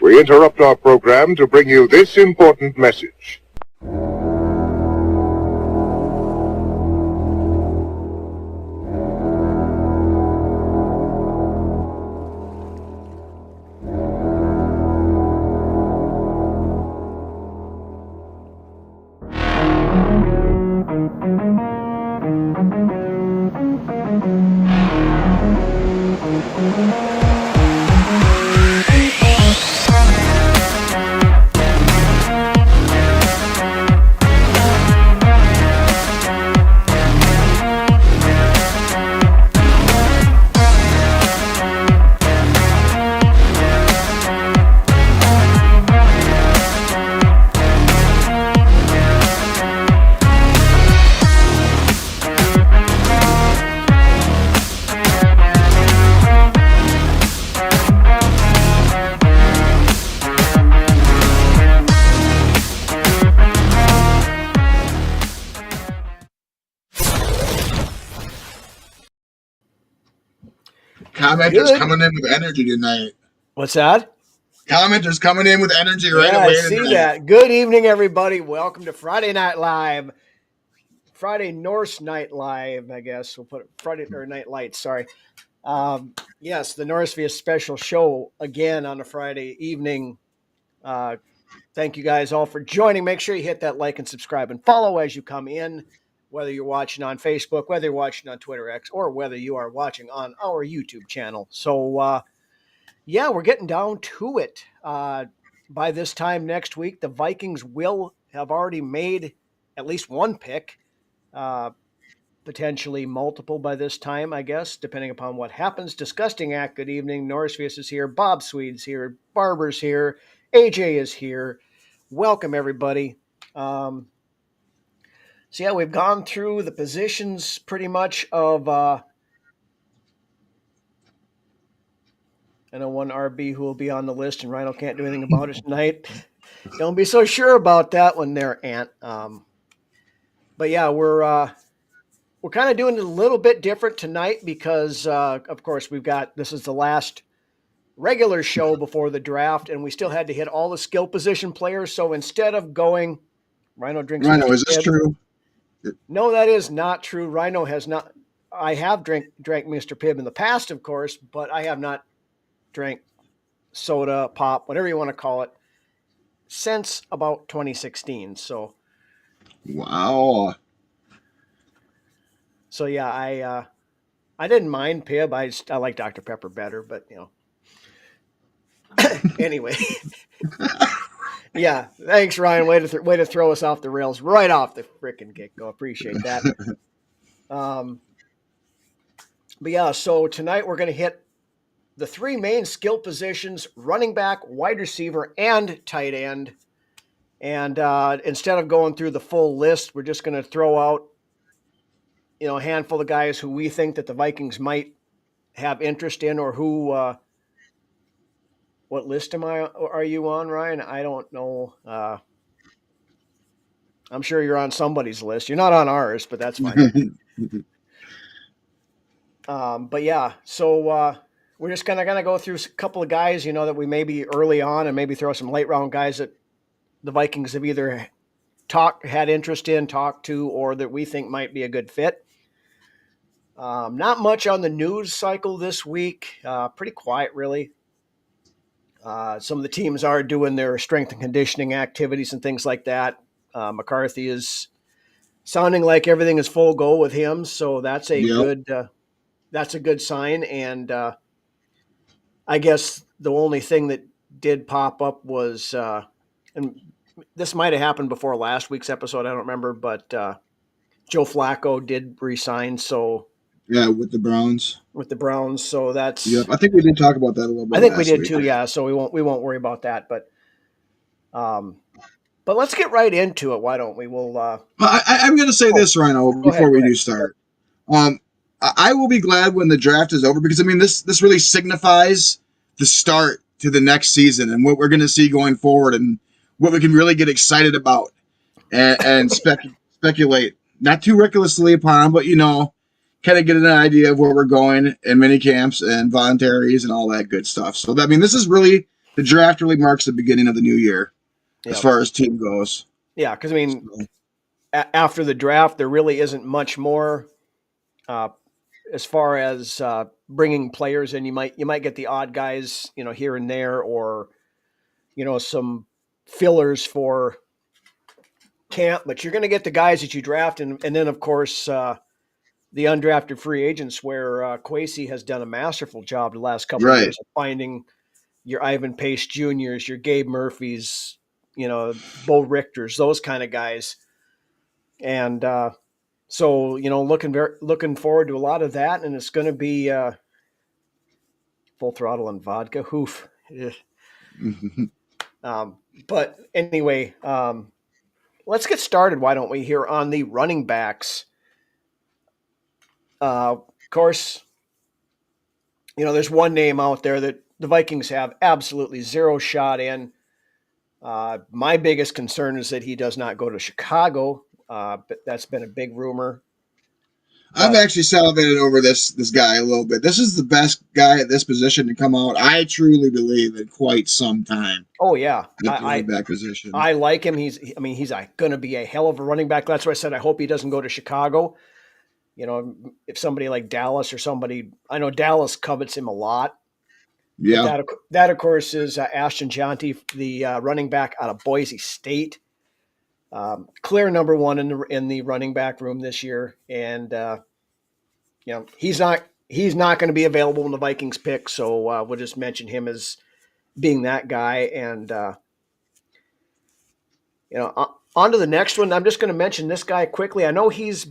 We interrupt our program to bring you this important message. Commenters coming in with energy tonight. What's that? Commenters coming in with energy right away. I see that. Good evening, everybody. Welcome to Friday Night Live. Friday Norse Night Live, I guess. We'll put it Friday or Night Lights, sorry. Yes, the Norsevius special show again on a Friday evening. Thank you guys all for joining. Make sure you hit that like and subscribe and follow as you come in, whether you're watching on Facebook, whether you're watching on Twitter X, or whether you are watching on our YouTube channel. So, yeah, we're getting down to it. By this time next week, the Vikings will have already made at least one pick, potentially multiple by this time, I guess, depending upon what happens. Disgusting Act, good evening. Norsevius is here. Bob Swede's here. Barber's here. AJ is here. Welcome, everybody. So, yeah, we've gone through the positions pretty much of I know one RB who will be on the list, and Rhino can't do anything about it tonight. Don't be so sure about that one there, Ant. But yeah, we're kind of doing it a little bit different tonight because, of course, this is the last regular show before the draft, and we still had to hit all the skill position players. So instead of going, Rhino drinks. Rhino, is this true? No, that is not true. Rhino has not. I have drank Mr. Pibb in the past, of course, but I have not drank soda, pop, whatever you want to call it, since about 2016. So, wow. So yeah, I didn't mind Pibb. I like Dr. Pepper better, but you know. Anyway. Yeah, thanks, Ryan. Way to throw us off the rails right off the frickin' get-go. Appreciate that. But yeah, so tonight we're going to hit the three main skill positions: running back, wide receiver, and tight end. And instead of going through the full list, we're just going to throw out, you know, a handful of guys who we think that the Vikings might have interest in, or who. What list are you on, Ryan? I don't know. I'm sure you're on somebody's list. You're not on ours, but that's fine. But yeah, so we're just kind of going to go through a couple of guys, you know, that we may be early on, and maybe throw some late round guys that the Vikings have either had interest in, talked to, or that we think might be a good fit. Not much on the news cycle this week. Pretty quiet, really. Some of the teams are doing their strength and conditioning activities and things like that. McCarthy is sounding like everything is full go with him, so that's a good sign. And I guess the only thing that did pop up was, and this might have happened before last week's episode. I don't remember, but Joe Flacco did resign. So Yeah, with the Browns. with the Browns, so Yep, that's. I think we did talk about that a little I bit think we last did week. too. Yeah. So we won't worry about that. Um, but let's get right into it. Why don't we? We'll. I'm going to say this, Rhino, Go ahead. before we do start. I will be glad when the draft is over because I mean this really signifies the start to the next season and what we're going to see going forward and what we can really get excited about and speculate not too recklessly upon, but kind of get an idea of where we're going in mini camps and voluntaries and all that good stuff. So I mean, this is really the draft really marks the beginning of the new year as far as team goes. Yeah, because I mean, after the draft, there really isn't much more as far as bringing players in. You might get the odd guys, here and there, or some fillers for camp, but you're going to get the guys that you draft, and then of course the undrafted free agents, where Kwesi has done a masterful job the last couple of years of finding your Ivan Pace Juniors, your Gabe Murphys, Bo Richters, those kind of guys, and so looking forward to a lot of that, and it's going to be full throttle and vodka. Hoof. But anyway, let's get started. Why don't we here on the running backs? Of course, there's one name out there that the Vikings have absolutely zero shot in. My biggest concern is that he does not go to Chicago, but that's been a big rumor. I've actually salivated over this guy a little bit. This is the best guy at this position to come out, I truly believe, in quite some time. Oh yeah, at the running back position. I like him. He's going to be a hell of a running back. That's why I said I hope he doesn't go to Chicago. If somebody like Dallas or somebody, I know Dallas covets him a lot. Yeah. That of course is Ashton Jonty, the running back out of Boise State. Clear number one in the running back room this year, and he's not going to be available when the Vikings pick. So we'll just mention him as being that guy, and on to the next one. I'm just going to mention this guy quickly. I know he's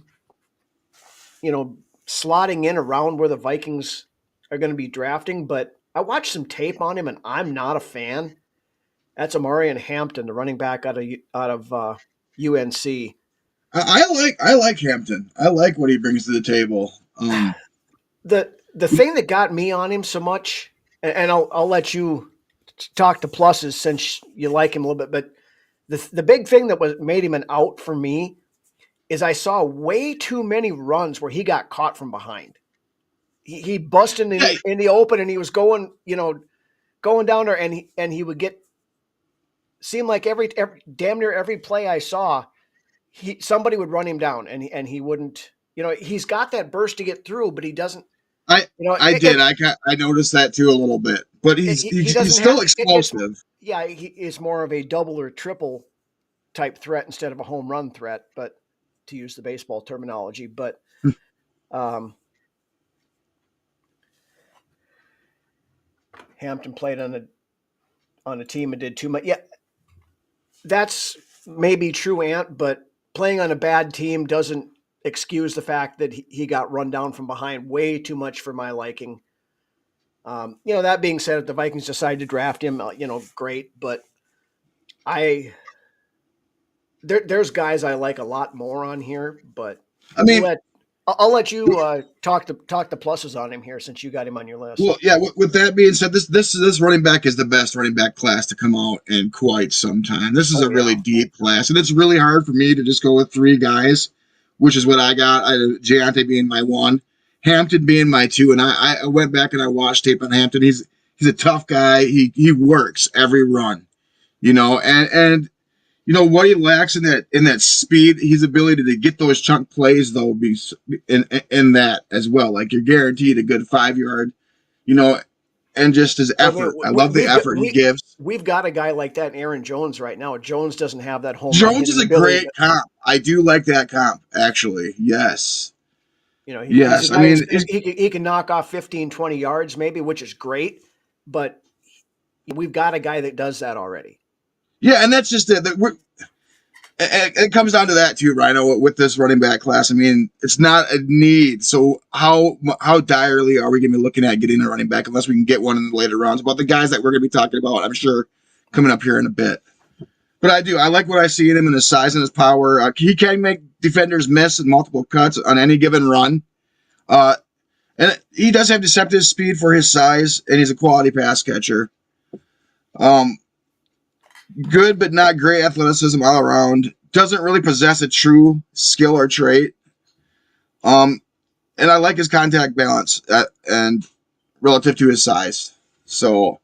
slotting in around where the Vikings are going to be drafting, but I watched some tape on him, and I'm not a fan. That's Amarian Hampton, the running back out of UNC. I like Hampton. I like what he brings to the table. The thing that got me on him so much, and I'll let you talk to pluses since you like him a little bit, but the big thing that made him an out for me is I saw way too many runs where he got caught from behind. He busted in the open, and he was going down there, and he would seemed like every damn near every play I saw, somebody would run him down, and he wouldn't. He's got that burst to get through, but he doesn't. I noticed that too a little bit, but he's still explosive. He is more of a double or triple type threat instead of a home run threat, but to use the baseball terminology. But Hampton played on a team and did too much. Yeah, that's maybe true, Ant, but playing on a bad team doesn't excuse the fact that he got run down from behind way too much for my liking. That being said, if the Vikings decide to draft him, great. But there's guys I like a lot more on here. But I mean, I'll let you talk the pluses on him here since you got him on your list. Well, yeah. With that being said, this running back is the best running back class to come out in quite some time. This is a really deep class, and it's really hard for me to just go with three guys, which is what I got. Giante being my one, Hampton being my two, and I went back and I watched tape on Hampton. He's a tough guy. He works every run, and what he lacks in that speed, his ability to get those chunk plays though be in that as well. Like you're guaranteed a good 5 yard, and just his effort. I love the effort he gives. We've got a guy like that in Aaron Jones right now. Jones doesn't have that home. Jones is a great comp. I do like that comp actually. Yes. Yes. I mean, he can knock off 15, 20 yards maybe, which is great, but we've got a guy that does that already. Yeah, and that's just it. It comes down to that too, Rhino, with this running back class. I mean, it's not a need. So how direly are we going to be looking at getting a running back unless we can get one in the later rounds? About the guys that we're going to be talking about, I'm sure, coming up here in a bit. But I like what I see in him and his size and his power. He can make defenders miss in multiple cuts on any given run. And he does have deceptive speed for his size, and he's a quality pass catcher. Good but not great athleticism all around. Doesn't really possess a true skill or trait. And I like his contact balance and relative to his size. So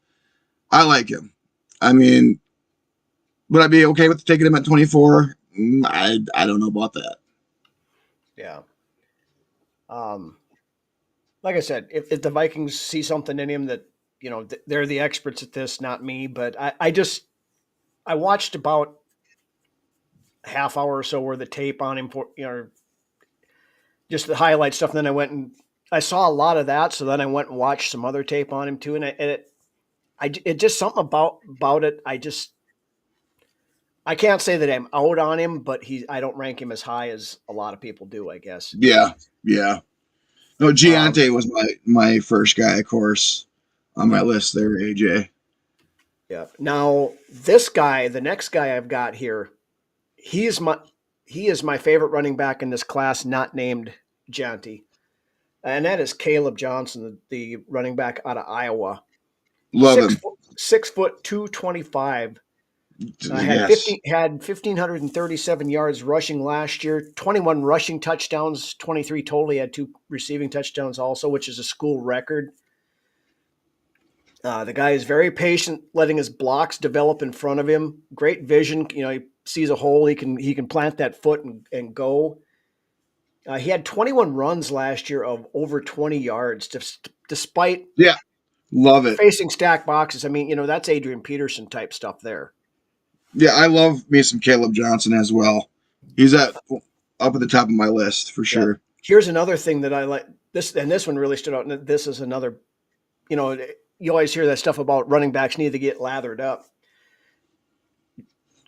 I like him. I mean, would I be okay with taking him at 24? I don't know about that. Yeah. Like I said, if the Vikings see something in him that, they're the experts at this, not me, but I watched about half hour or so worth of tape on him for, just the highlight stuff. And then I went and I saw a lot of that. So then I went and watched some other tape on him too. And it just something about it. I can't say that I'm out on him, but I don't rank him as high as a lot of people do, I guess. Yeah. No, Giante was my first guy, of course, on my list there, AJ. Yeah. Now this guy, the next guy I've got here, he is my favorite running back in this class, not named Giante. And that is Caleb Johnson, the running back out of Iowa. Love him. 6', 225. Yes. Had 1,537 yards rushing last year, 21 rushing touchdowns, 23 total. He had 2 receiving touchdowns also, which is a school record. The guy is very patient, letting his blocks develop in front of him. Great vision. He sees a hole, he can plant that foot and go. He had 21 runs last year of over 20 yards, despite love it. facing stacked boxes. I mean, that's Adrian Peterson type stuff there. Yeah, I love me some Caleb Johnson as well. He's up at the top of my list for sure. Yeah. Here's another thing that I like. This one really stood out. And this is another, you always hear that stuff about running backs need to get lathered up.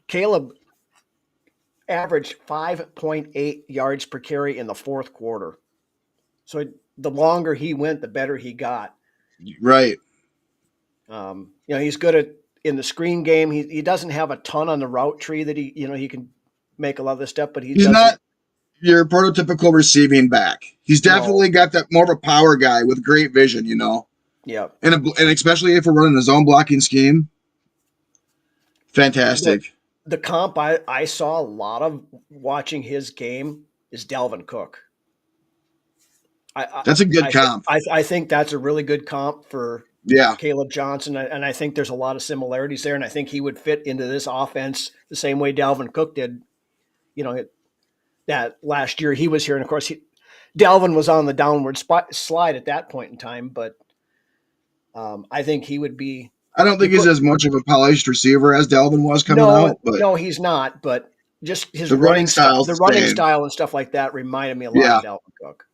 Caleb averaged 5.8 yards per carry in the fourth quarter. So the longer he went, the better he got. Right. He's good in the screen game. He doesn't have a ton on the route tree that he can make a lot of this stuff, but he's not your prototypical receiving back. He's definitely got that more of a power guy with great vision, Yeah. And especially if we're running a zone blocking scheme. Fantastic. The comp I saw a lot of watching his game is Dalvin Cook. That's a good comp. I think that's a really good comp for Caleb Johnson, and I think there's a lot of similarities there, and I think he would fit into this offense the same way Dalvin Cook did. That last year he was here, and of course Dalvin was on the downward slide at that point in time, but I think he would be. I don't think he's as much of a polished receiver as Dalvin was coming out. But no, he's not. But just his running style, and stuff like that reminded me a lot of Dalvin Cook.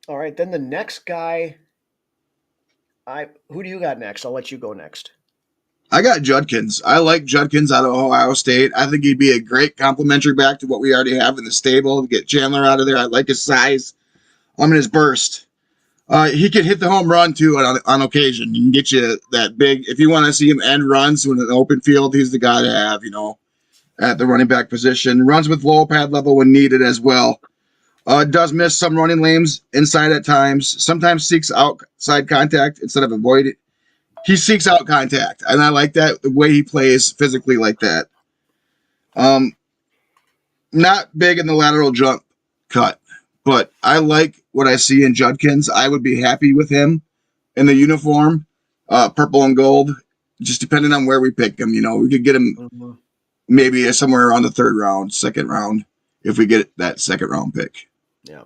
All right, then the next guy. Who do you got next? I'll let you go next. I got Judkins. I like Judkins out of Ohio State. I think he'd be a great complementary back to what we already have in the stable to get Chandler out of there. I like his size. In his burst. He can hit the home run too on occasion. He can get you that big. If you want to see him end runs in an open field, he's the guy to have, at the running back position. Runs with low pad level when needed as well. Does miss some running lanes inside at times. Sometimes seeks outside contact instead of avoid it. He seeks out contact, and I like that, the way he plays physically like that. Not big in the lateral jump cut, but I like what I see in Judkins. I would be happy with him in the uniform, purple and gold, just depending on where we pick him. We could get him maybe somewhere around the third round, second round, if we get that second round pick. Yeah.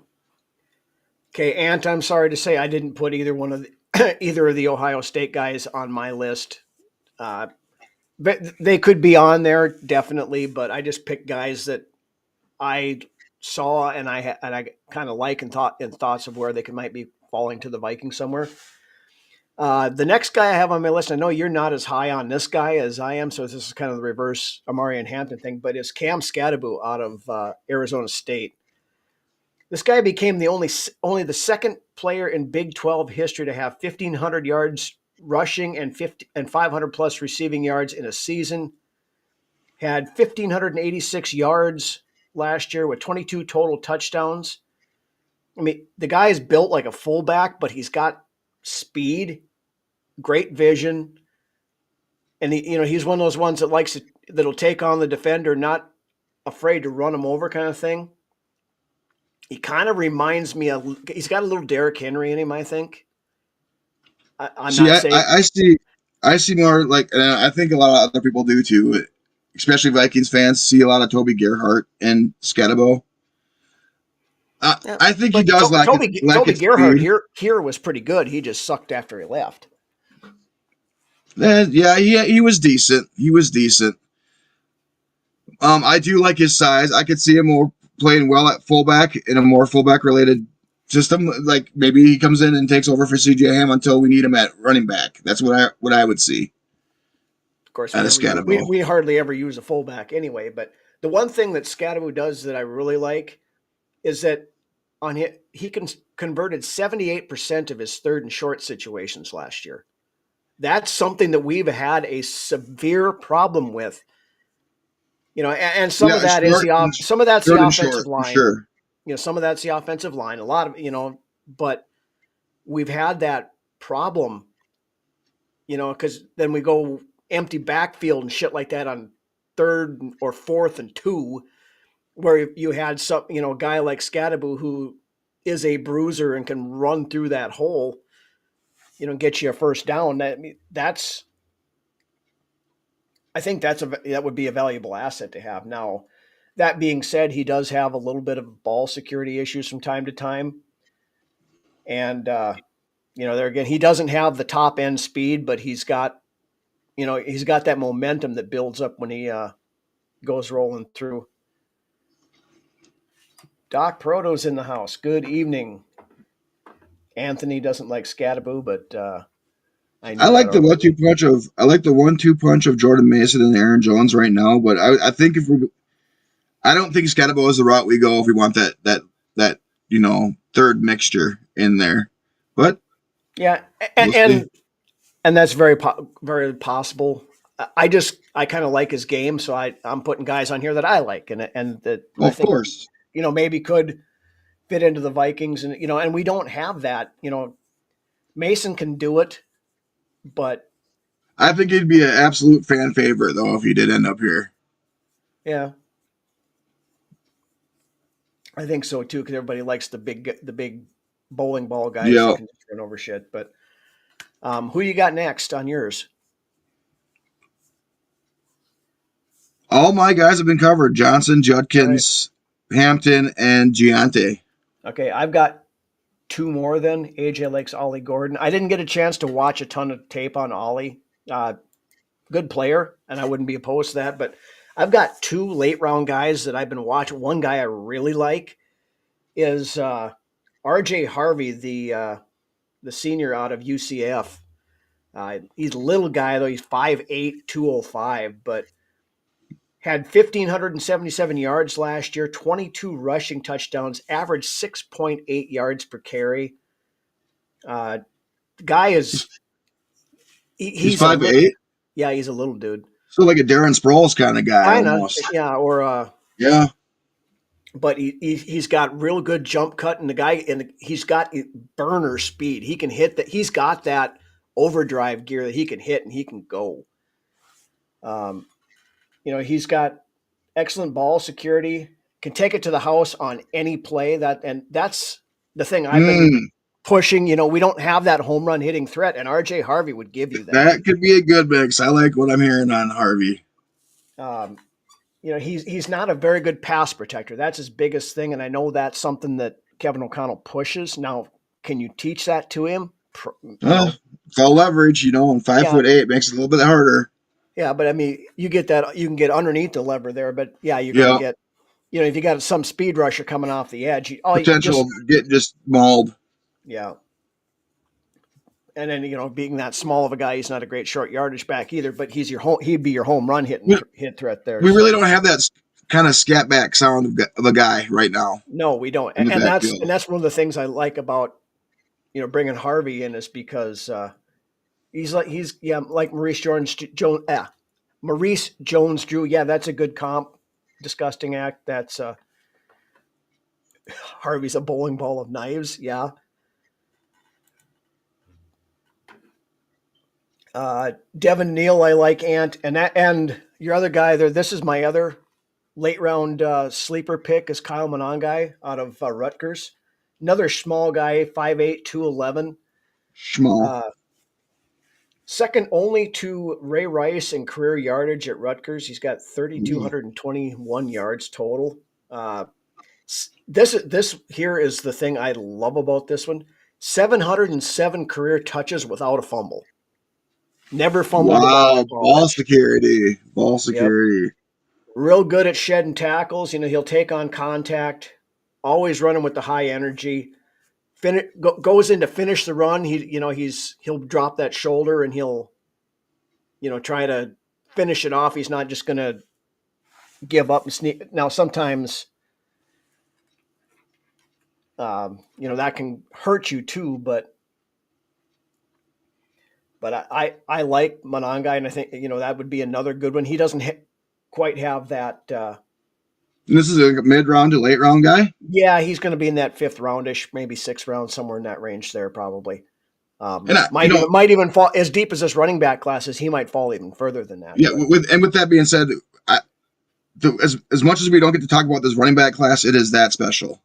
Okay, Ant, I'm sorry to say I didn't put either of the Ohio State guys on my list. But they could be on there definitely, but I just picked guys that I saw and I kind of like and thoughts of where they might be falling to the Vikings somewhere. The next guy I have on my list, I know you're not as high on this guy as I am, so this is kind of the reverse Amari and Hampton thing, but it's Cam Scadaboo out of Arizona State. This guy became only the second player in Big 12 history to have 1,500 yards rushing and 500 plus receiving yards in a season. Had 1,586 yards last year with 22 total touchdowns. I mean, the guy is built like a fullback, but he's got speed, great vision, and he's one of those ones that'll take on the defender, not afraid to run him over, kind of thing. He kind of reminds me of. He's got a little Derrick Henry in him, I think. I'm not saying. I see more like, and I think a lot of other people do too, especially Vikings fans. See a lot of Toby Gerhart and Scadabo. I think he does Toby Gerhart here was pretty good. He just sucked after he left. Yeah, he was decent. He was decent. I do like his size. I could see him more playing well at fullback in a more fullback related system. Like maybe he comes in and takes over for CJ Ham until we need him at running back. That's what I would see. Of course, we hardly ever use a fullback anyway. But the one thing that Scadaboo does that I really like is that he converted 78% of his third and short situations last year. That's something that we've had a severe problem with. And some of that's the offensive line. Sure. Some of that's the offensive line. A lot of, but we've had that problem, because then we go empty backfield and shit like that on 3rd or 4th and 2, where you had some, a guy like Scadaboo who is a bruiser and can run through that hole, get you a first down. I think that would be a valuable asset to have. Now, that being said, he does have a little bit of ball security issues from time to time. And, there again, he doesn't have the top end speed, but he's got that momentum that builds up when he goes rolling through. Doc Proto's in the house. Good evening. Anthony doesn't like Scadaboo, but I like the 1-2 punch I like the 1-2 punch of Jordan Mason and Aaron Jones right now, but I think I don't think Scadaboo is the route we go if we want that third mixture in there. But yeah, and that's very very possible. I kind of like his game, so I'm putting guys on here that I like, and that I think, of course, maybe could fit into the Vikings, and and we don't have that. Mason can do it, but I think he'd be an absolute fan favorite though if he did end up here. Yeah, I think so too, because everybody likes the big bowling ball guys who can run over shit. But who you got next on yours? All my guys have been covered: Johnson, Judkins, right, Hampton, and Giante. Okay, I've got 2 more then. AJ likes Ollie Gordon. I didn't get a chance to watch a ton of tape on Ollie. Good player, and I wouldn't be opposed to that. But I've got 2 late round guys that I've been watching. One guy I really like is RJ Harvey, the senior out of UCF. He's a little guy, though. He's 5'8", 205, but had 1,577 yards last year, 22 rushing touchdowns, averaged 6.8 yards per carry. Guy is he's 5'8"? Yeah, he's a little dude. So like a Darren Sproles kind of guy, almost. Yeah, or yeah. But he's got real good jump cut, and he's got burner speed. He can hit that. He's got that overdrive gear that he can hit and he can go. He's got excellent ball security, can take it to the house on any play. That's the thing I've been pushing. We don't have that home run hitting threat, and RJ Harvey would give you that. That could be a good mix. I like what I'm hearing on Harvey. He's not a very good pass protector. That's his biggest thing, and I know that's something that Kevin O'Connell pushes. Now, can you teach that to him? It's all leverage, and 5'8" makes it a little bit harder. Yeah, but I mean, you get that. You can get underneath the lever there, but yeah, you're going to get, if you got some speed rusher coming off the edge, potential get just mauled. Yeah. And then, being that small of a guy, he's not a great short yardage back either. But he'd be your home run hit threat there. We really don't have that kind of scat back sound of a guy right now. No, we don't. In the And backfield. that's one of the things I like about bringing Harvey in, is because he's like Maurice Jones-Drew. Yeah, that's a good comp. Disgusting act. That's Harvey's a bowling ball of knives. Yeah. Devin Neal, I like Ant, and your other guy there. This is my other late round sleeper pick, is Kyle Monangai out of Rutgers. Another small guy, 5'8", 211. Small. Second only to Ray Rice in career yardage at Rutgers. He's got 3,221 yards total. This here is the thing I love about this one. 707 career touches without a fumble. Never fumbled the ball. Wow, ball security. Ball security. Yep. Real good at shedding tackles. He'll take on contact. Always running with the high energy. Goes in to finish the run. He'll drop that shoulder and he'll, try to finish it off. He's not just going to give up and sneak. Now, sometimes, that can hurt you too, but I like Monangai, and I think, that would be another good one. He doesn't quite have that. This is a mid-round to late-round guy? Yeah, he's going to be in that 5th roundish, maybe 6th round, somewhere in that range there probably. Might even fall as deep as this running back class is. He might fall even further than that. Yeah, with that being said, as much as we don't get to talk about this running back class, it is that special.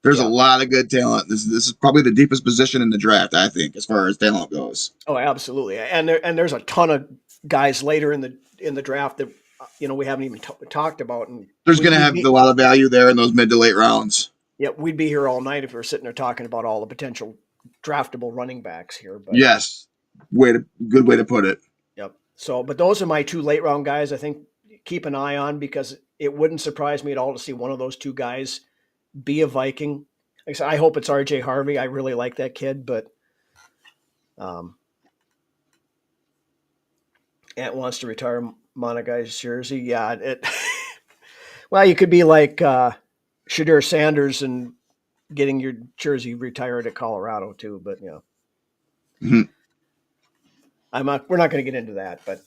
There's a lot of good talent. This is probably the deepest position in the draft, I think, as far as talent goes. Oh, absolutely. And there's a ton of guys later in the draft that we haven't even talked about. And there's going to have a lot of value there in those mid to late rounds. Yeah, we'd be here all night if we were sitting there talking about all the potential draftable running backs here. But yes, good way to put it. Yep. So, but those are my 2 late round guys. I think keep an eye on, because it wouldn't surprise me at all to see one of those 2 guys be a Viking. Like I said, I hope it's RJ Harvey. I really like that kid, but Ant wants to retire Monagai's jersey. Yeah, well, you could be like Shadur Sanders and getting your jersey retired at Colorado too, but Mm-hmm. We're not going to get into that, but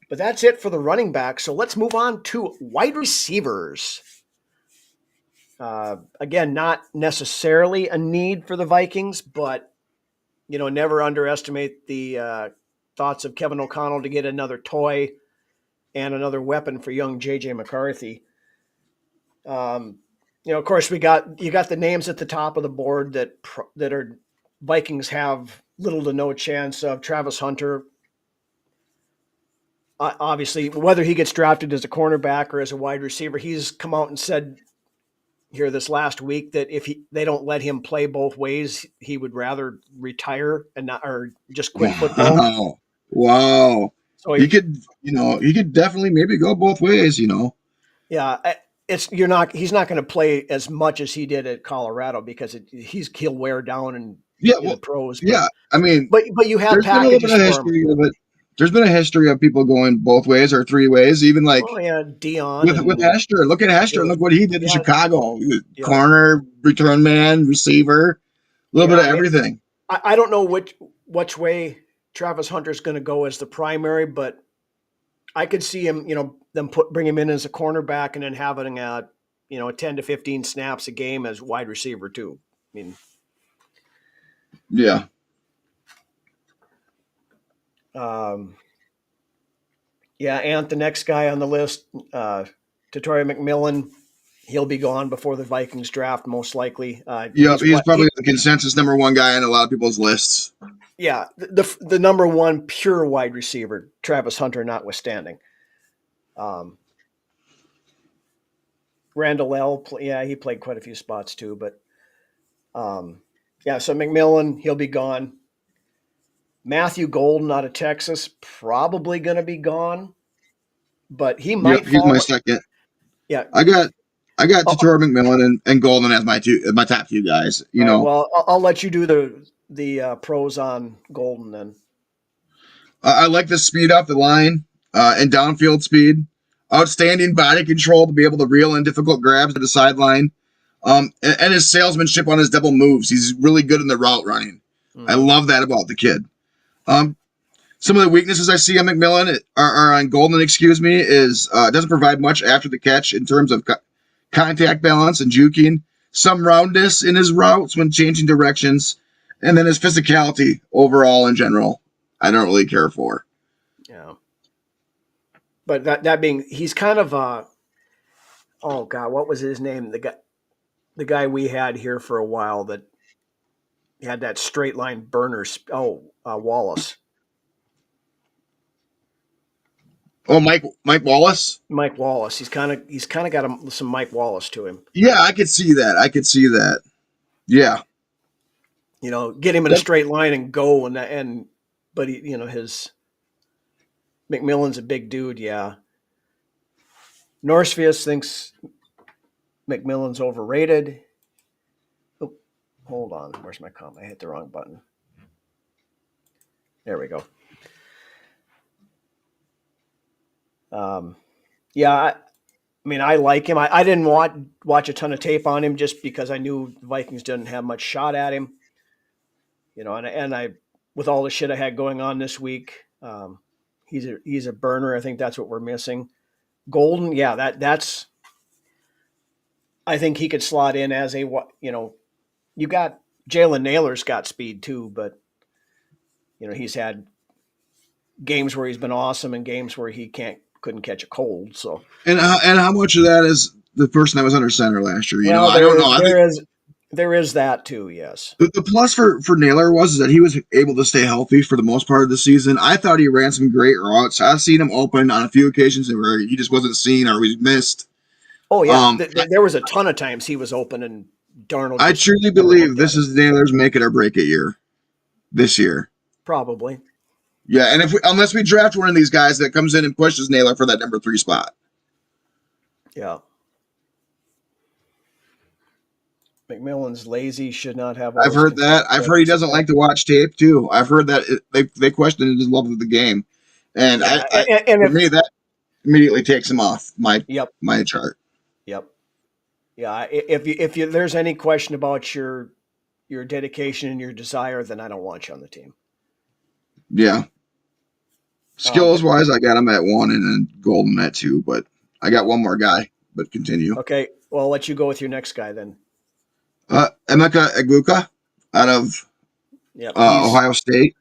that's it for the running back. So let's move on to wide receivers. Again, not necessarily a need for the Vikings, but never underestimate the thoughts of Kevin O'Connell to get another toy and another weapon for young JJ McCarthy. Of course, you got the names at the top of the board that are Vikings have little to no chance of. Travis Hunter, obviously, whether he gets drafted as a cornerback or as a wide receiver, he's come out and said here this last week that if they don't let him play both ways, he would rather retire and not, or just quit football. Wow. So he could definitely maybe go both ways, Yeah, he's not going to play as much as he did at Colorado, because he'll wear down in the pros. But, I mean, but you have packages for him. There's been a history of people going both ways or 3 ways, even like Dion with Hester. Look at Hester. Look what he did in Chicago. Yeah. Corner, return man, receiver, a little bit of everything. I don't know which way Travis Hunter's going to go as the primary, but I could see him, them bring him in as a cornerback and then having 10 to 15 snaps a game as wide receiver too. I mean, yeah. And the next guy on the list, Tatori McMillan, he'll be gone before the Vikings draft, most likely. He's probably the consensus number 1 guy on a lot of people's lists. Yeah, the number 1 pure wide receiver, Travis Hunter notwithstanding. Randall L, he played quite a few spots too, but so McMillan, he'll be gone. Matthew Golden out of Texas, probably going to be gone, but he might. He's my second. Yeah, I got Tatori McMillan and Golden as my top 2 guys. Well, I'll let you do the pros on Golden then? I like the speed off the line and downfield speed. Outstanding body control to be able to reel in difficult grabs at the sideline. And his salesmanship on his double moves. He's really good in the route running. I love that about the kid. Some of the weaknesses I see on McMillan are on Golden, is doesn't provide much after the catch in terms of contact balance and juking. Some roundness in his routes when changing directions, and then his physicality overall in general, I don't really care for. Yeah. But that being, he's kind of oh God, what was his name? The guy we had here for a while that had that straight line burner. Wallace. Oh, Mike Wallace. Mike Wallace. He's kind of got some Mike Wallace to him. Yeah, I could see that. Yeah. Get him in a straight line and go but his McMillan's a big dude. Yeah. Norsefius thinks McMillan's overrated. Oh, hold on. Where's my comment? I hit the wrong button. There we go. Yeah, I like him. I didn't watch a ton of tape on him just because I knew the Vikings didn't have much shot at him. And I, with all the shit I had going on this week, he's a burner. I think that's what we're missing. Golden, yeah, that's. I think he could slot in as you got Jalen Naylor's got speed too, but he's had games where he's been awesome and games where he couldn't catch a cold. So and how much of that is the person that was under center last year? I don't know. There is that too. Yes. The plus for Naylor was that he was able to stay healthy for the most part of the season. I thought he ran some great routes. I've seen him open on a few occasions where he just wasn't seen or was missed. Oh yeah, there was a ton of times he was open and Darnold. I truly believe this is Naylor's make it or break it year. This year, probably. Yeah, and unless we draft one of these guys that comes in and pushes Naylor for that number 3 spot. Yeah. McMillan's lazy, should not have. I've heard that. I've heard he doesn't like to watch tape too. I've heard that they question his love of the game, and for me that immediately takes him off my chart. Yep. Yeah. If there's any question about your dedication and your desire, then I don't want you on the team. Yeah. Skills wise, I got him at 1 and then Golden at 2, but I got one more guy. But continue. Okay. Well, I'll let you go with your next guy then. Emeka Egbuka out of Ohio State.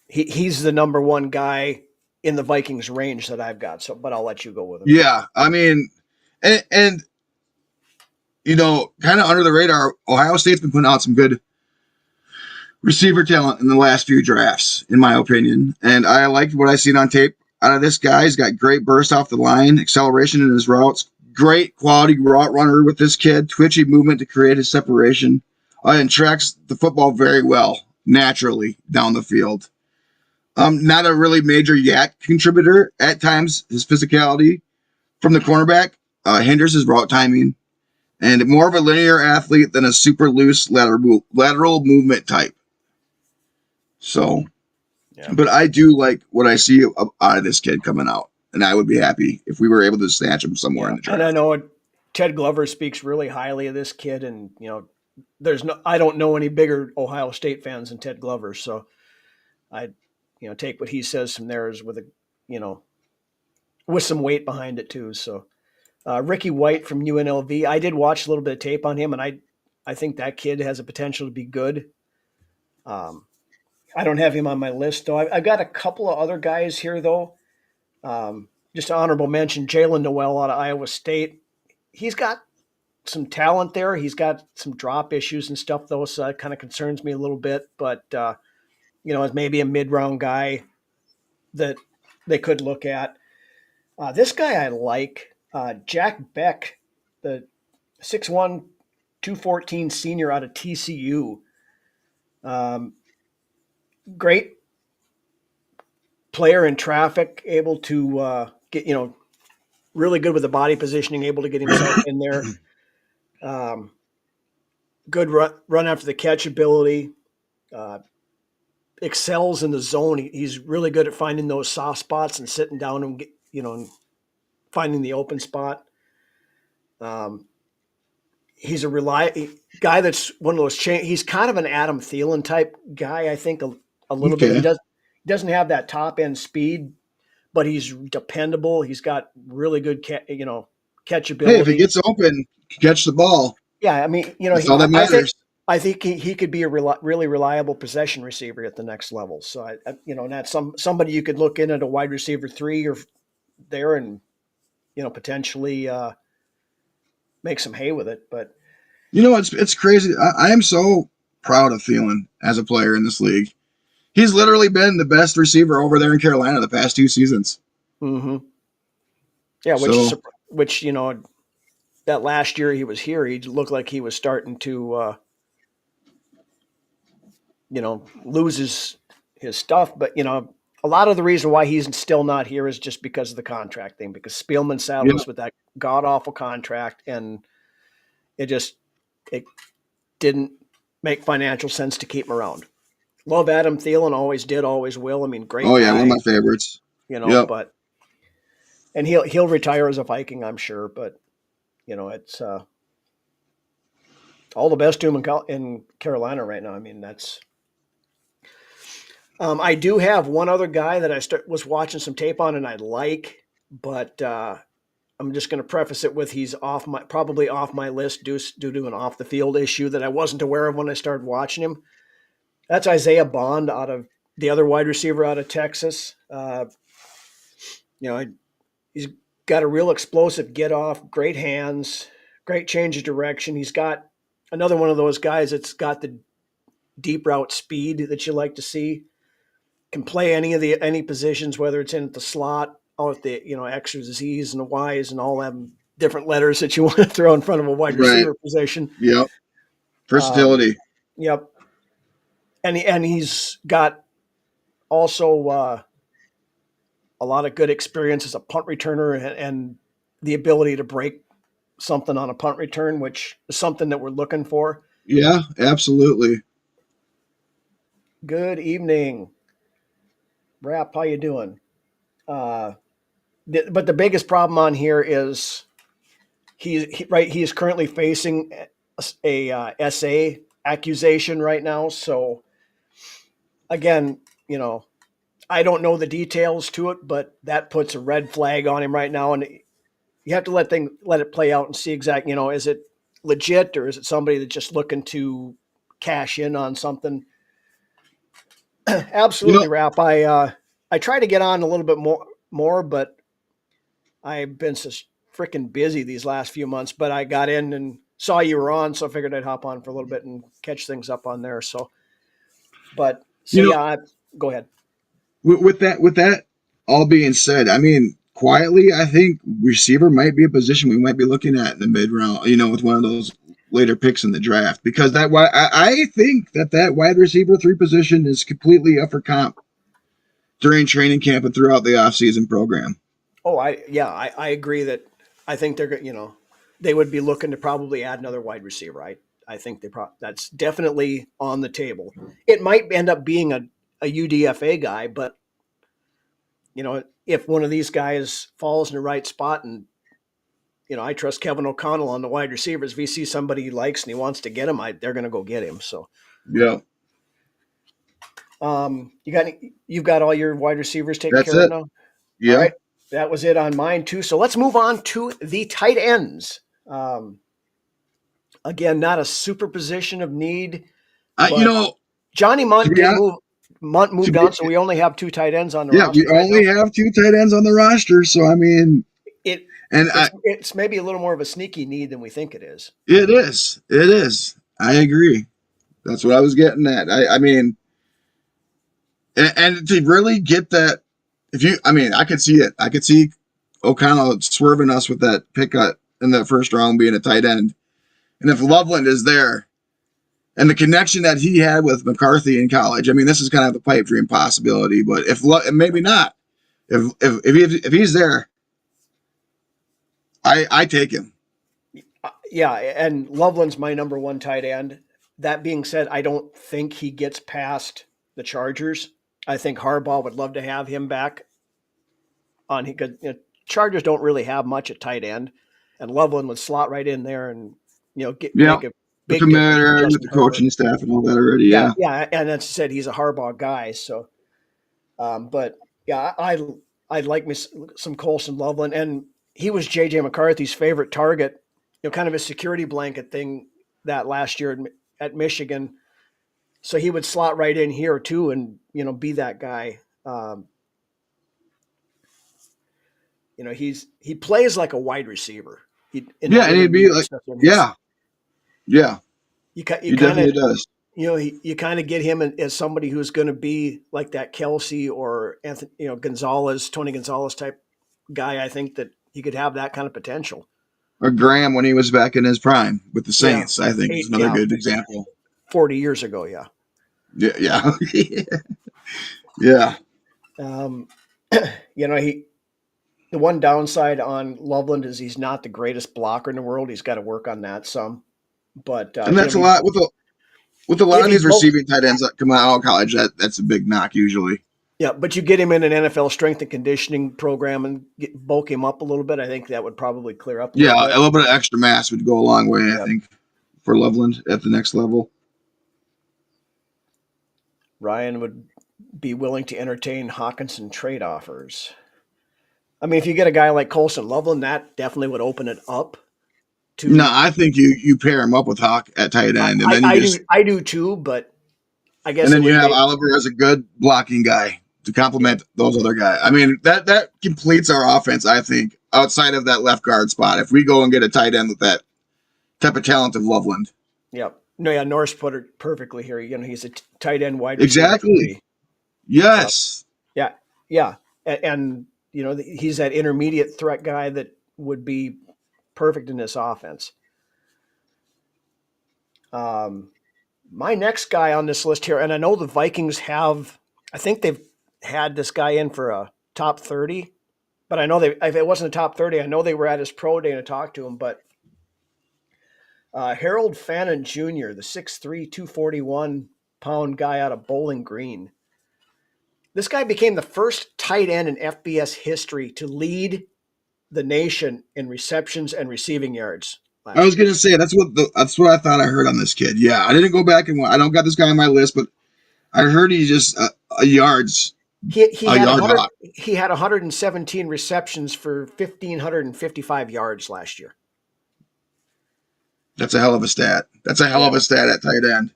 He's the number 1 guy in the Vikings range that I've got. But I'll let you go with him. Yeah, I mean, and kind of under the radar, Ohio State's been putting out some good receiver talent in the last few drafts, in my opinion. And I liked what I seen on tape out of this guy. He's got great burst off the line, acceleration in his routes. Great quality route runner with this kid, twitchy movement to create his separation, and tracks the football very well, naturally, down the field. Not a really major yak contributor. At times, his physicality from the cornerback hinders his route timing, and more of a linear athlete than a super loose lateral movement type. So, but I do like what I see out of this kid coming out. And I would be happy if we were able to snatch him somewhere in the draft. And I know Ted Glover speaks really highly of this kid, and I don't know any bigger Ohio State fans than Ted Glover, so I take what he says from there as with some weight behind it too. So Ricky White from UNLV, I did watch a little bit of tape on him, and I think that kid has a potential to be good. I don't have him on my list though. I've got a couple of other guys here though. Just an honorable mention, Jalen Noel out of Iowa State. He's got some talent there. He's got some drop issues and stuff, though, so that kind of concerns me a little bit. But, as maybe a mid-round guy that they could look at. This guy I like, Jack Beck, the 6'1", 214 senior out of TCU. Great player in traffic, able to get, really good with the body positioning, able to get himself in there. Good run after the catch ability. uh, excels in the zone. He's really good at finding those soft spots and sitting down and and finding the open spot. He's a guy that's one of those. He's kind of an Adam Thielen type guy, I think, a little bit. Okay. Doesn't have that top end speed, but he's dependable. He's got really good catchability. Hey, if he gets open, catch the ball. Yeah, I mean, That's all that matters. I think he could be a really reliable possession receiver at the next level. So and that's somebody you could look in at a wide receiver 3 or there and potentially make some hay with it. But it's crazy. I am so proud of Thielen as a player in this league. He's literally been the best receiver over there in Carolina the past 2 seasons. Mm-hmm. Yeah, which that last year he was here, he looked like he was starting to lose his stuff. But a lot of the reason why he's still not here is just because of the contract thing. Because Spielman saddled us with that god awful contract, and it didn't make financial sense to keep him around. Love Adam Thielen, always did, always will. I mean, great. Oh yeah, guy, one of my favorites. But and he'll retire as a Viking, I'm sure. But it's all the best to him in Carolina right now. I mean, that's. I do have one other guy that I was watching some tape on and I like, but I'm just going to preface it with he's probably off my list due to an off the field issue that I wasn't aware of when I started watching him. That's Isaiah Bond, out of the other wide receiver out of Texas. He's got a real explosive get off, great hands, great change of direction. He's got another one of those guys that's got the deep route speed that you like to see. Can play any positions, whether it's in the slot, out the X's, Z's, and the Y's, and all them different letters that you want to throw in front of a wide receiver position. Yep, versatility. Yep, and he's got also a lot of good experience as a punt returner and the ability to break something on a punt return, which is something that we're looking for. Yeah, absolutely. Good evening, Rap. How you doing? But the biggest problem on here is he is currently facing a SA accusation right now. So again, I don't know the details to it, but that puts a red flag on him right now, and you have to let it play out and see exactly, is it legit or is it somebody that's just looking to cash in on something? Absolutely, Rap. I try to get on a little bit more, but I've been so freaking busy these last few months. But I got in and saw you were on, so I figured I'd hop on for a little bit and catch things up on there. So, go ahead. With that all being said, I mean, quietly, I think receiver might be a position we might be looking at in the mid round. With one of those later picks in the draft, because I think that wide receiver 3 position is completely up for comp during training camp and throughout the offseason program. Oh, I agree that I think they would be looking to probably add another wide receiver. I think that's definitely on the table. It might end up being a UDFA guy, but if one of these guys falls in the right spot, and I trust Kevin O'Connell on the wide receivers. If he sees somebody he likes and he wants to get him, they're going to go get him. So, yeah. You've got all your wide receivers taken care of now. Yeah. All right. That was it on mine too. So let's move on to the tight ends. Again, not a super position of need. Johnny Munt moved on, so we only have 2 tight ends on the roster. Yeah, we only have 2 tight ends on the roster. So I mean, it's maybe a little more of a sneaky need than we think it is. It is. I agree. That's what I was getting at. I mean, and to really get that, I could see it. I could see O'Connell swerving us with that pick in the first round being a tight end. And if Loveland is there, and the connection that he had with McCarthy in college, I mean, this is kind of a pipe dream possibility. But maybe not, if he's there, I take him. Yeah, and Loveland's my number 1 tight end. That being said, I don't think he gets past the Chargers. I think Harbaugh would love to have him back on because Chargers don't really have much at tight end, and Loveland would slot right in there and Yeah. make a The big difference for familiarity with Justin the Herbert. coaching staff and all that already. Yeah, Yeah. yeah, and that's said he's a Harbaugh guy. So, but yeah, I like me some Colson Loveland, and he was JJ McCarthy's favorite target. Kind of a security blanket thing that last year at Michigan. So he would slot right in here too, and be that guy. He plays like a wide receiver. In Yeah, that and he'd be intermediate like, stuff. And yeah, yeah, you he kind of definitely does. you kind of get him as somebody who's going to be like that Kelsey or Anthony, Gonzalez, Tony Gonzalez type guy. I think that he could have that kind of potential. Or Graham when he was back in his prime with the Yeah, Saints, I think is another good example. 40 years ago, yeah. Yeah, yeah. The one downside on Loveland is he's not the greatest blocker in the world. He's got to work on that some. But And that's a lot with a lot if of he these receiving tight ends that come out of college. That's a big knock usually. Yeah, but you get him in an NFL strength and conditioning program and bulk him up a little bit. I think that would probably clear up a little bit. A little bit of extra mass would go a long way, Yep. I think, for Loveland at the next level. Ryan would be willing to entertain Hawkinson trade offers. I mean, if you get a guy like Colson Loveland, that definitely would open it up. No, I think you pair him up with Hawk at tight end, and then I do too, but I guess. And then you have Oliver as a good blocking guy to complement those other guys. I mean, that completes our offense, I think, outside of that left guard spot. If we go and get a tight end with that type of talent of Loveland. Yep. No, yeah, Norris put it perfectly here. He's a tight end wide receiver. Exactly. Yes. Yeah. Yeah. And he's that intermediate threat guy that would be perfect in this offense. My next guy on this list here, and I know the Vikings I think they've had this guy in for a top 30, but I know if it wasn't a top 30, I know they were at his pro day to talk to him, but Harold Fannin Jr., the 6'3", 241-pound guy out of Bowling Green. This guy became the first tight end in FBS history to lead the nation in receptions and receiving yards. I was going to say that's what I thought I heard on this kid. Yeah, I didn't go back and I don't got this guy on my list, but I heard he's just a yards. He had 117 receptions for 1,555 yards last year. That's a hell of a stat. That's a hell of a stat at tight end.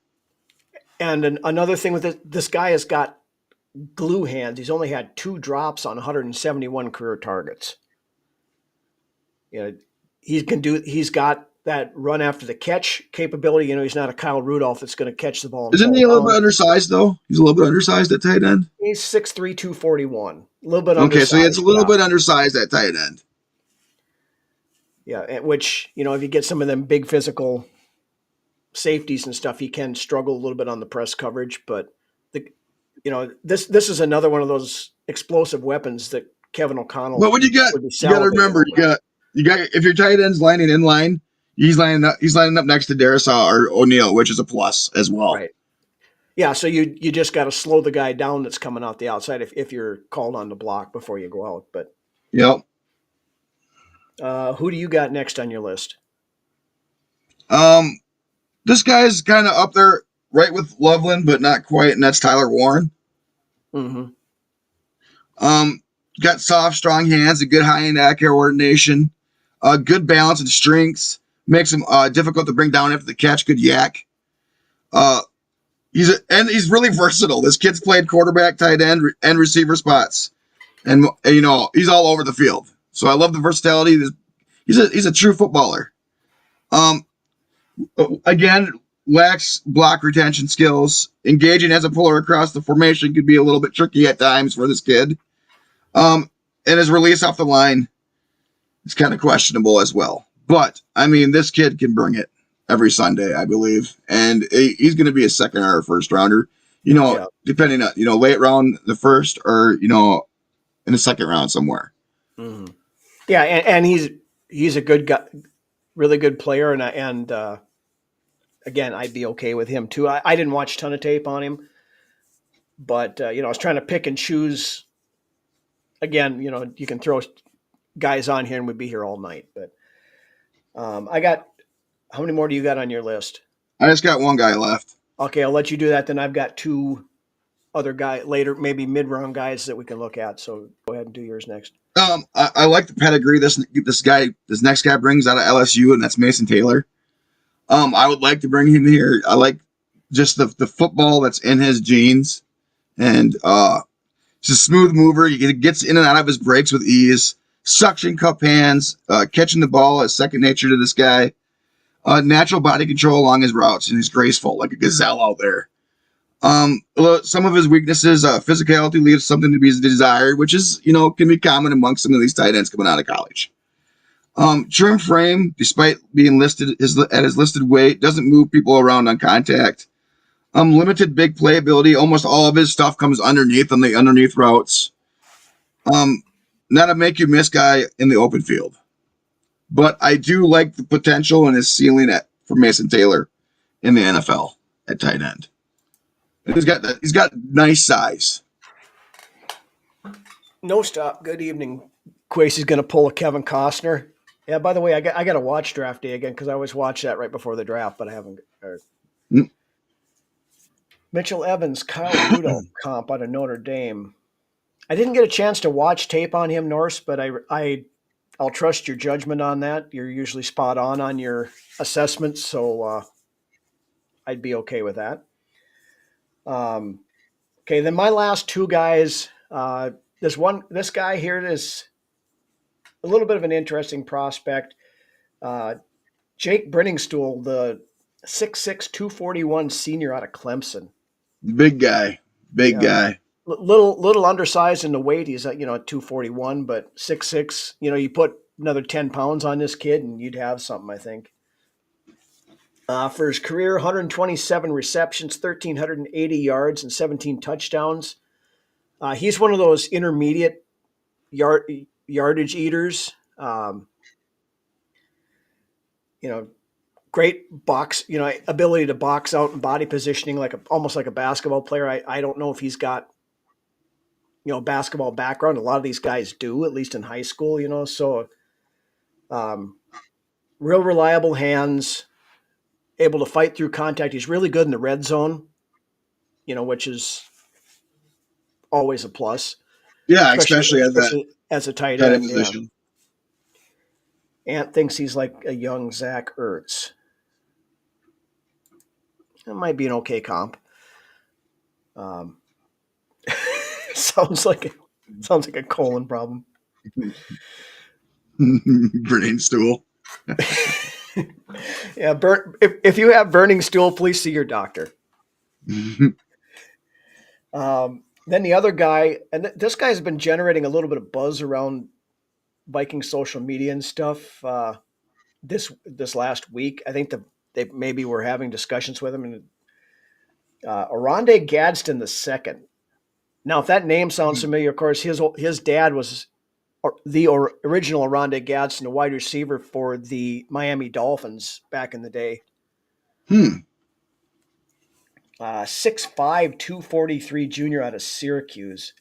And another thing with this guy has got glue hands. He's only had 2 drops on 171 career targets. He's got that run after the catch capability. He's not a Kyle Rudolph that's going to catch the ball. Isn't he a little bit undersized though? He's a little bit undersized at tight end. He's 6'3", 241. A little bit undersized. Okay, so it's a little bit undersized at tight end. Yeah, which, if you get some of them big physical safeties and stuff, he can struggle a little bit on the press coverage. But this is another one of those explosive weapons that Kevin O'Connell. But what you got to remember, you got if your tight end's lining in line, he's lining up next to Darisaw or O'Neal, which is a plus as well. Right. Yeah, so you just got to slow the guy down that's coming out the outside if you're called on the block before you go out. But yep. Who do you got next on your list? This guy's kind of up there, right with Loveland, but not quite, and that's Tyler Warren. Mm-hmm. Got soft, strong hands, a good high-end accurate coordination, good balance and strengths. Makes him difficult to bring down after the catch. Good yak. He's really versatile. This kid's played quarterback, tight end, and receiver spots, and he's all over the field. So I love the versatility. He's a true footballer. Again, lacks block retention skills. Engaging as a puller across the formation could be a little bit tricky at times for this kid. And his release off the line is kind of questionable as well. But I mean, this kid can bring it every Sunday, I believe, and he's going to be a second or first rounder. Depending on late round, the first, or in the second round somewhere. Mm-hmm. Yeah, and he's a good guy, really good player, and again, I'd be okay with him too. I didn't watch a ton of tape on him, but I was trying to pick and choose. Again, you can throw guys on here and we'd be here all night. But I got, how many more do you got on your list? I just got one guy left. Okay, I'll let you do that. Then I've got two other guy later, maybe mid-round guys that we can look at. So go ahead and do yours next. I like the pedigree this next guy brings out of LSU, and that's Mason Taylor. I would like to bring him here. I like just the football that's in his genes, and he's a smooth mover. He gets in and out of his breaks with ease. Suction cup hands, catching the ball is second nature to this guy. Natural body control along his routes, and he's graceful like a gazelle out there. Some of his weaknesses, physicality leaves something to be desired, which is, can be common amongst some of these tight ends coming out of college. Trim frame, despite being listed at his listed weight, doesn't move people around on contact. Limited big playability. Almost all of his stuff comes underneath on the underneath routes. Not a make you miss guy in the open field, but I do like the potential and his ceiling for Mason Taylor in the NFL at tight end. He's got nice size. No stop. Good evening. Quasey's going to pull a Kevin Costner. Yeah. By the way, I got to watch draft day again because I always watch that right before the draft, but I haven't. Mitchell Evans, Kyle Rudolph comp out of Notre Dame. I didn't get a chance to watch tape on him, Norse, but I'll trust your judgment on that. You're usually spot on your assessments, so I'd be okay with that. Okay, then my last two guys. This guy here is a little bit of an interesting prospect. Jake Brenningstool, the 6'6", 241 senior out of Clemson. Big guy. Little undersized in the weight. He's at 241, but 6'6". You put another 10 pounds on this kid and you'd have something, I think. For his career, 127 receptions, 1,380 yards, and 17 touchdowns. He's one of those intermediate yardage eaters. Great box, ability to box out and body positioning almost like a basketball player. I don't know if he's got, basketball background. A lot of these guys do, at least in high school, so real reliable hands, able to fight through contact. He's really good in the red zone, which is always a plus. Yeah, especially as a tight end end position. Yeah. Ant thinks he's like a young Zach Ertz. It might be an okay comp. Sounds like a colon problem. Burning stool. Yeah, if you have burning stool, please see your doctor. Then the other guy, and this guy's been generating a little bit of buzz around Viking social media and stuff this last week. I think they maybe were having discussions with him. And Oronde Gadsden II. Now, if that name sounds familiar, of course, his dad was the original Oronde Gadsden, a wide receiver for the Miami Dolphins back in the day. 6'5", 243 junior out of Syracuse.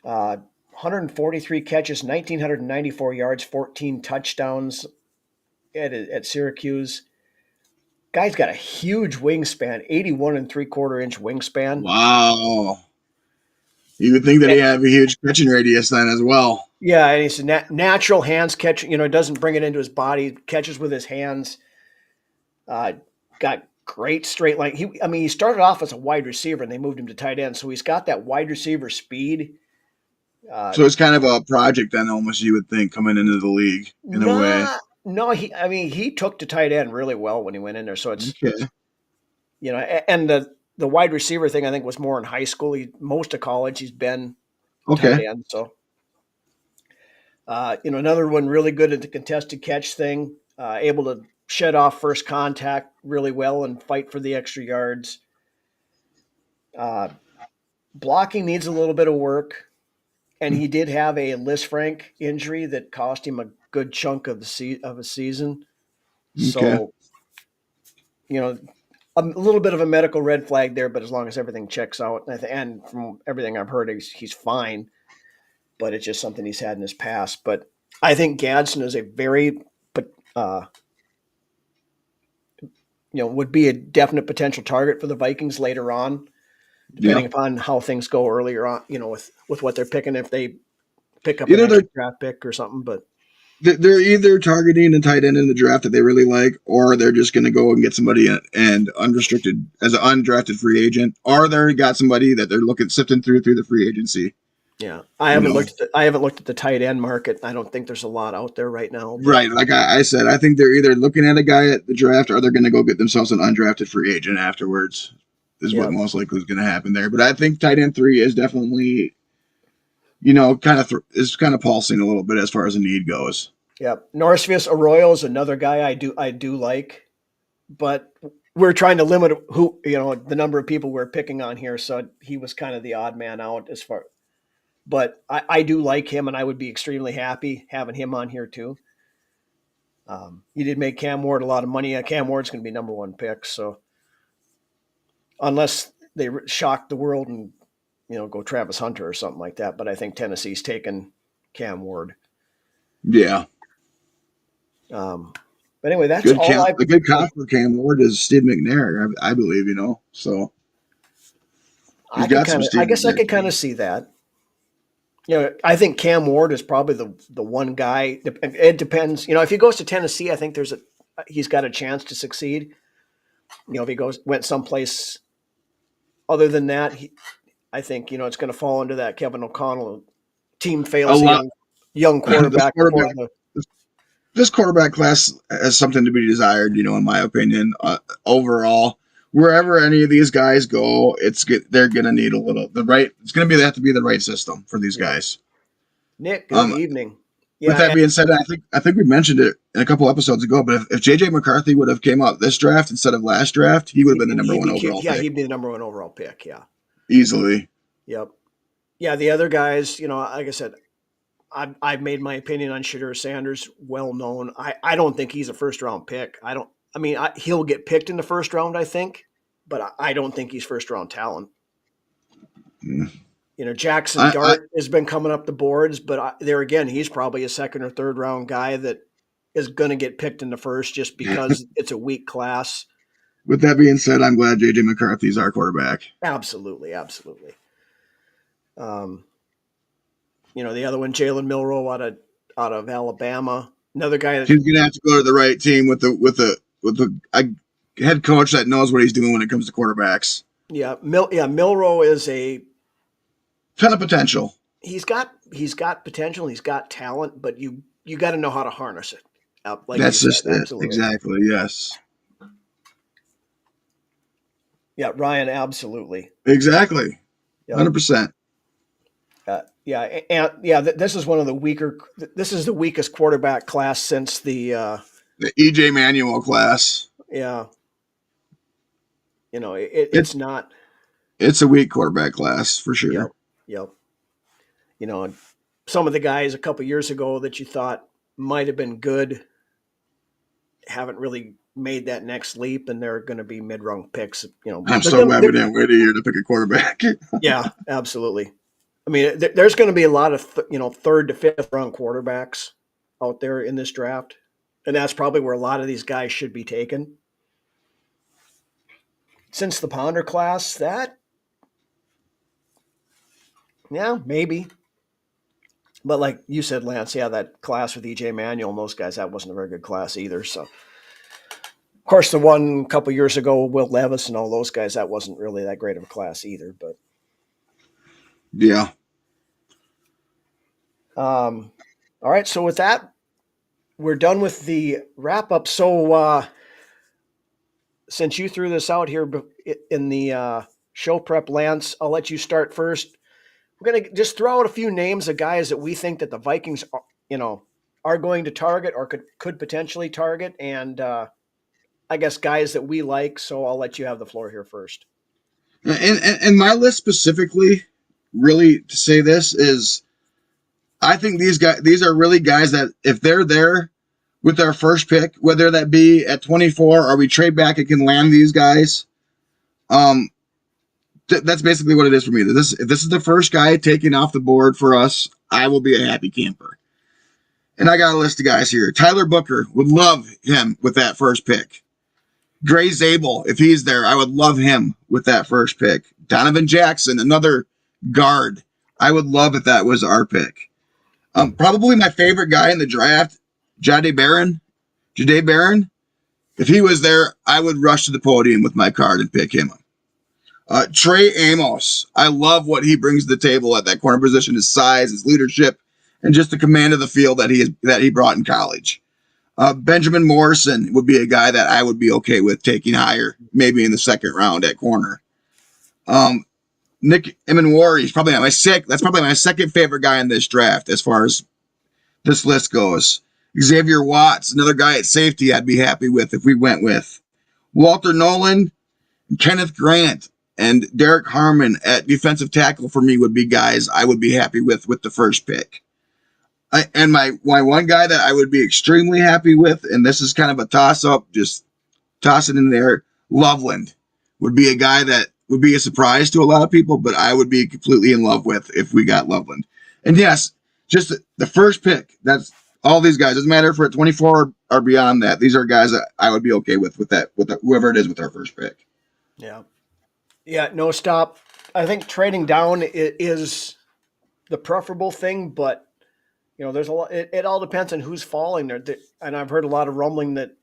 143 catches, 1,994 yards, 14 touchdowns at Syracuse. Guy's got a huge wingspan, 81 3/4 inch wingspan. Wow. You would think that he had a huge catching radius then as well. Yeah, and he's a natural hands catch. Doesn't bring it into his body. Catches with his hands. Got great straight line. He started off as a wide receiver and they moved him to tight end. So he's got that wide receiver speed. So it's kind of a project then, almost, you would think, coming into the league in a way. No, he took to tight end really well when he went in there. So it's okay. And the wide receiver thing I think was more in high school. Most of college he's been tight end. So another one really good at the contested catch thing, able to shed off first contact really well and fight for the extra yards. Blocking needs a little bit of work, and he did have a Lisfranc injury that cost him a good chunk of a season. So you know, a little bit of a medical red flag there, but as long as everything checks out, and from everything I've heard, he's fine. But it's just something he's had in his past. But I think Gadsden is a very, but would be a definite potential target for the Vikings later on, Yeah. depending upon how things go earlier on. With what they're picking, if they pick up an Either extra draft pick or something. But they're either targeting a tight end in the draft that they really like, or they're just going to go and get somebody and unrestricted as an undrafted free agent, or they got somebody that they're looking sifting through the free agency. yeah, I haven't looked at the tight end market. I don't think there's a lot out there right now. But. Right, like I said, I think they're either looking at a guy at the draft, or they're going to go get themselves an undrafted free agent afterwards. Is what most likely is going to happen there. But I think tight end 3 is definitely, is kind of pulsing a little bit as far as the need goes. Yeah, Norrisvius Arroyo is another guy I do like, but we're trying to limit the number of people we're picking on here. So he was kind of the odd man out as far. But I do like him, and I would be extremely happy having him on here too. You did make Cam Ward a lot of money. Cam Ward's going to be number 1 pick. So unless they shock the world and go Travis Hunter or something like that, but I think Tennessee's taken Cam Ward. Yeah. But anyway, that's good all. A good comp for Cam Ward is Steve McNair, I believe. So I guess I could kind of see that. I think Cam Ward is probably the one guy. It depends. If he goes to Tennessee, I think he's got a chance to succeed. If he went someplace other than that, I think it's going to fall into that Kevin O'Connell team fails young quarterback. This quarterback class has something to be desired, in my opinion. Overall, wherever any of these guys go, they're going to need it's going to have to be the right system for these guys. Nick, good evening. With that being said, I think we mentioned it in a couple episodes ago, but if JJ McCarthy would have came out this draft instead of last draft, he would have been the number 1 overall pick. Yeah, he'd be the number 1 overall pick. Yeah, easily. Yep. Yeah, the other guys, like I said, I've made my opinion on Shadur Sanders well known. I don't think he's a first round pick. He'll get picked in the first round, I think, but I don't think he's first round talent. Mm. Jackson Dart has been coming up the boards, but there again, he's probably a second or third round guy that is going to get picked in the first just because it's a weak class. With that being said, I'm glad JJ McCarthy's our quarterback. Absolutely. The other one, Jalen Milroe out of Alabama, another guy that he's going to have to go to the right team with a head coach that knows what he's doing when it comes to quarterbacks. Yeah, Milroe is a ton of potential. He's got potential. He's got talent, but you got to know how to harness it. That's just it. Exactly. Yes. Yeah, Ryan. Absolutely. Exactly. 100%. This is one of the weaker. This is the weakest quarterback class since the EJ Manuel class. Yeah. It's not. It's a weak quarterback class for sure. Yep. Some of the guys a couple years ago that you thought might have been good haven't really made that next leap, and they're going to be mid-round picks. I'm so glad we didn't wait a year to pick a quarterback. Yeah, absolutely. There's going to be a lot of third to fifth round quarterbacks out there in this draft, and that's probably where a lot of these guys should be taken. Since the Pounder class, maybe. But like you said, Lance, that class with EJ Manuel and those guys, that wasn't a very good class either. So, of course, the one a couple years ago, Will Levis and all those guys, that wasn't really that great of a class either. But yeah. All right. So with that, we're done with the wrap up. So since you threw this out here in the show prep, Lance, I'll let you start first. We're going to just throw out a few names of guys that we think that the Vikings, are going to target or could potentially target. And I guess guys that we like. So I'll let you have the floor here first. And my list specifically, really to say this is, I think these are really guys that if they're there, with our first pick, whether that be at 24 or we trade back and can land these guys. That's basically what it is for me. If this is the first guy taken off the board for us, I will be a happy camper. And I got a list of guys here. Tyler Booker, would love him with that first pick. Gray Zabel, if he's there, I would love him with that first pick. Donovan Jackson, another guard. I would love if that was our pick. Probably my favorite guy in the draft, Jade Barron. If he was there, I would rush to the podium with my card and pick him up. Trey Amos, I love what he brings to the table at that corner position, his size, his leadership, and just the command of the field that he brought in college. Benjamin Morrison would be a guy that I would be okay with taking higher, maybe in the second round at corner. Nick Emenwari, that's probably my second favorite guy in this draft as far as this list goes. Xavier Watts, another guy at safety I'd be happy with if we went with. Walter Nolan, Kenneth Grant, and Derek Harmon at defensive tackle for me would be guys I would be happy with the first pick. And my one guy that I would be extremely happy with, and this is kind of a toss-up, just toss it in there, Loveland would be a guy that would be a surprise to a lot of people, but I would be completely in love with if we got Loveland. And yes, just the first pick, that's all these guys. Doesn't matter if we're at 24 or beyond that. These are guys that I would be okay with whoever it is with our first pick. Yeah. Yeah, no stop. I think trading down is the preferable thing, but there's a lot. It all depends on who's falling there. And I've heard a lot of rumbling that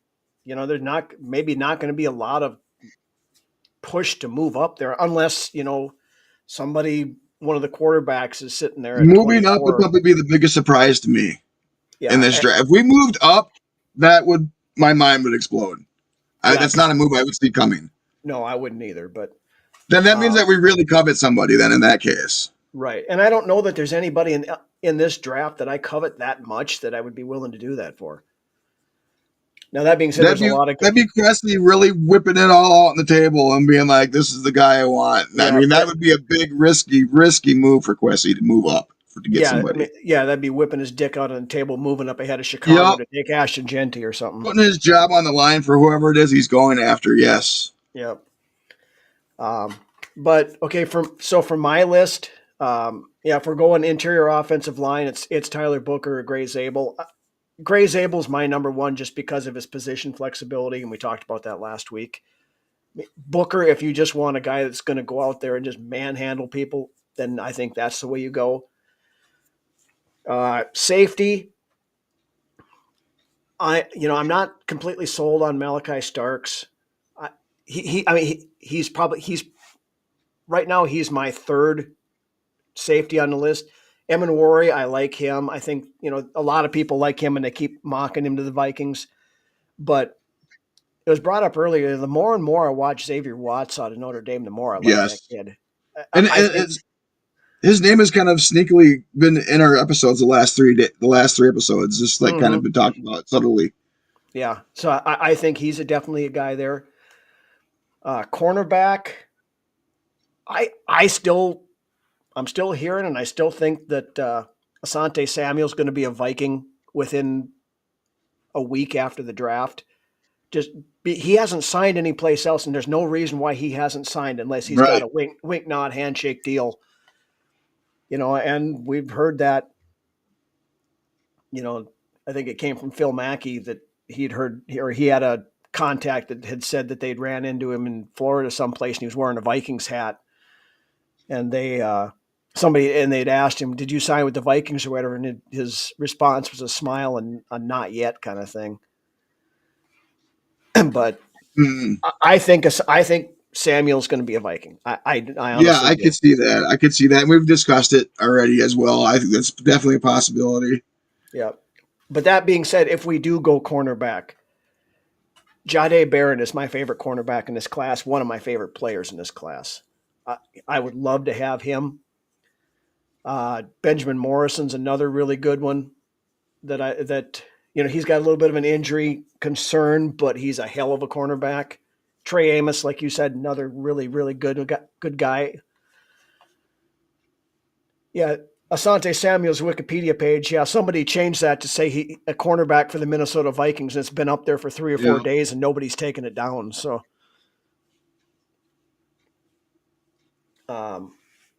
there's not going to be a lot of push to move up there unless somebody, one of the quarterbacks, is sitting there. At Moving 24. up would probably be the biggest surprise to me in this draft. If we moved up, my mind would explode. That's not a move I would see coming. No, I wouldn't either. But then that means that we really covet somebody. Then in that case, right. And I don't know that there's anybody in this draft that I covet that much that I would be willing to do that for. Now, that being said, that'd be Cressy really whipping it all out on the table and being like, this is the guy I want. Yeah, that would be a big, risky move for Cressy to move up to get somebody. That'd be whipping his dick out on the table, moving up ahead of Chicago to take Ashton Genty or something. Putting his job on the line for whoever it is he's going after, yes. Yep. But, okay, for my list, if we're going interior offensive line, it's Tyler Booker or Gray Zabel. Gray Zabel's my number one just because of his position flexibility, and we talked about that last week. Booker, if you just want a guy that's going to go out there and just manhandle people, then I think that's the way you go. Safety, I'm not completely sold on Malachi Starks. He's right now he's my third safety on the list. Emenwari, I like him. I think, a lot of people like him and they keep mocking him to the Vikings. But it was brought up earlier, the more and more I watch Xavier Watts out of Notre Dame, the more I like that kid. And his name has kind of sneakily been in our episodes the last three episodes, just like kind of been talked about subtly. Yeah, so I think he's definitely a guy there. Cornerback, I'm still hearing, and I still think that Asante Samuel's going to be a Viking within a week after the draft. He hasn't signed any place else, and there's no reason why he hasn't signed unless he's got a wink, nod, handshake deal. And we've heard that. I think it came from Phil Mackey that he'd heard, or he had a contact that had said that they'd ran into him in Florida someplace, and he was wearing a Vikings hat, and they'd asked him, "Did you sign with the Vikings or whatever?" And his response was a smile and a "not yet" kind of thing. But I think Samuel's going to be a Viking. I honestly I could see that. I could see that. And we've discussed it already as well. I think that's definitely a possibility. Yeah. But that being said, if we do go cornerback, Jade Barron is my favorite cornerback in this class, one of my favorite players in this class. I would love to have him. Benjamin Morrison's another really good one that he's got a little bit of an injury concern, but he's a hell of a cornerback. Trey Amos, like you said, another really, really good guy. Yeah. Asante Samuel's Wikipedia page, yeah, somebody changed that to say he a cornerback for the Minnesota Vikings, and it's been up there for 3 or 4 Yeah. days, and nobody's taken it down. So,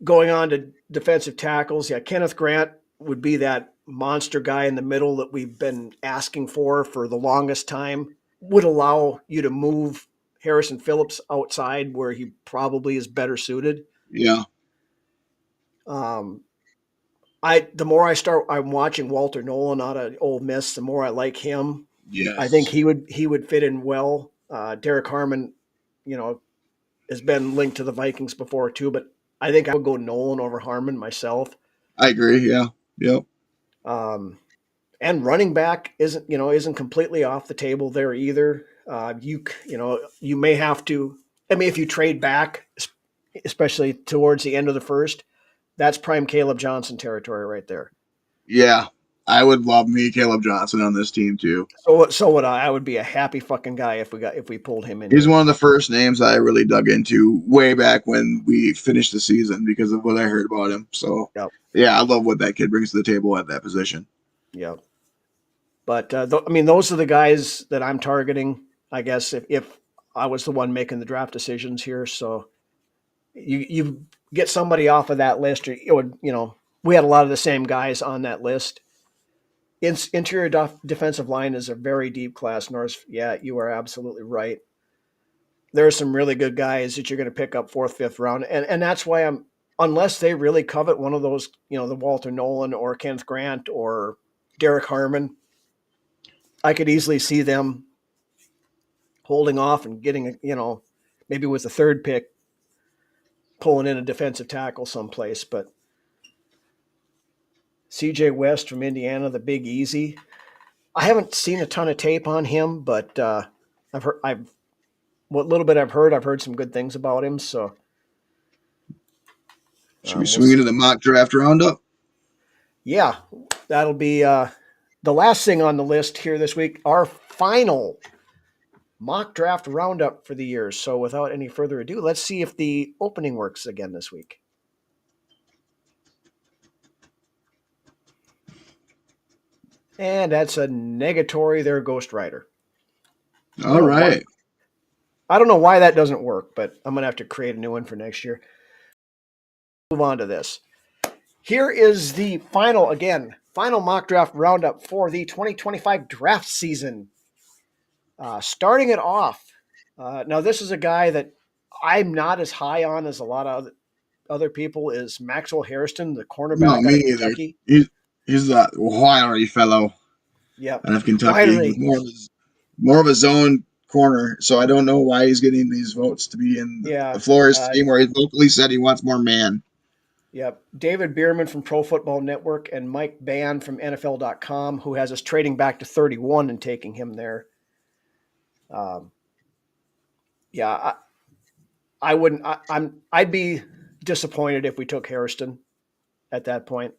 going on to defensive tackles, yeah, Kenneth Grant would be that monster guy in the middle that we've been asking for the longest time. Would allow you to move Harrison Phillips outside where he probably is better suited. Yeah. Um, I'm watching Walter Nolan out of Ole Miss, the more I like him. I think Yes. he would fit in well. Derek Harmon, you know, has been linked to the Vikings before too, but I think I would go Nolan over Harmon myself. I agree. Yeah. Yep. Um, and running back isn't completely off the table there either. You may have to. I mean, if you trade back, especially towards the end of the first, that's prime Caleb Johnson territory right there. Yeah. I would love me Caleb Johnson on this team too. So would I. I would be a happy fucking guy if we pulled him in He's here. one of the first names I really dug into way back when we finished the season because of what I heard about him. So, Yep. yeah, I love what that kid brings to the table at that position. Yep. But I mean, those are the guys that I'm targeting. I guess if I was the one making the draft decisions here, so you get somebody off of that list, or we had a lot of the same guys on that list. Interior defensive line is a very deep class, Norris. Yeah, you are absolutely right. There are some really good guys that you're going to pick up fourth, fifth round, and that's why unless they really covet one of those, the Walter Nolan or Kenneth Grant or Derek Harmon, I could easily see them holding off and getting maybe with the third pick, pulling in a defensive tackle someplace. But CJ West from Indiana, the Big Easy. I haven't seen a ton of tape on him, but what little bit I've heard some good things about him. So Should we we'll swing see. into the mock draft roundup? Yeah, that'll be the last thing on the list here this week. Our final mock draft roundup for the year. So without any further ado, let's see if the opening works again this week. And that's a negatory there, Ghost Rider. All right. I don't know why that doesn't work, but I'm going to have to create a new one for next year. Move on to this. Here is the final mock draft roundup for the 2025 draft season. Starting it off. Now, this is a guy that I'm not as high on as a lot of other people, is Maxwell Hairston, the No, cornerback out me of either. Kentucky. He's a winery fellow Yep. out of Kentucky with Winery. more of a zone corner. So I don't know why he's getting these votes to be in Yeah. the Flores team where he vocally said he wants more man. Yep. David Bierman from Pro Football Network and Mike Bann from NFL.com, who has us trading back to 31 and taking him there. Yeah, I wouldn't. I'd be disappointed if we took Hairston at that point.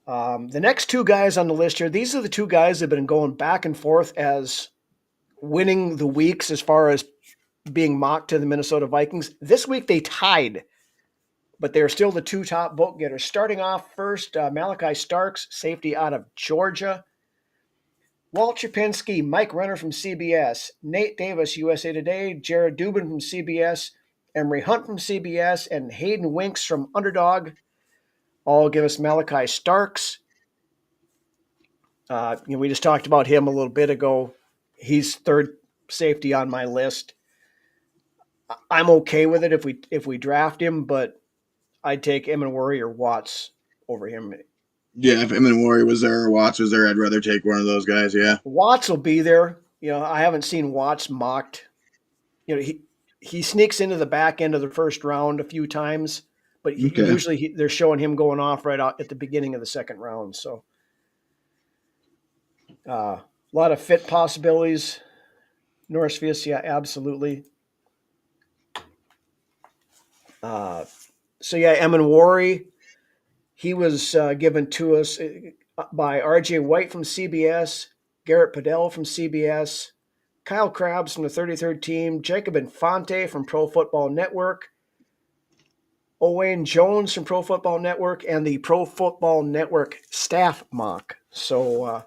The next two guys on the list here, these are the two guys that have been going back and forth as winning the weeks as far as being mocked to the Minnesota Vikings. This week they tied, but they're still the two top vote getters. Starting off first, Malachi Starks, safety out of Georgia. Walt Chapinski, Mike Renner from CBS, Nate Davis, USA Today, Jared Dubin from CBS, Emery Hunt from CBS, and Hayden Winks from Underdog all give us Malachi Starks. We just talked about him a little bit ago. He's third safety on my list. I'm okay with it if we draft him, but I'd take Emenwari or Watts over him. Yeah, if Emenwari was there or Watts was there, I'd rather take one of those guys. Yeah. Watts will be there. I haven't seen Watts mocked. He sneaks into the back end of the first round a few times, but usually they're showing him going off right out at the beginning of the second round. So a lot of fit possibilities. Norris Fias, yeah, absolutely. Emenwari, he was given to us by R.J. White from CBS, Garrett Padell from CBS, Kyle Krabs from the 33rd team, Jacob Infante from Pro Football Network, Owain Jones from Pro Football Network and the Pro Football Network staff mock. So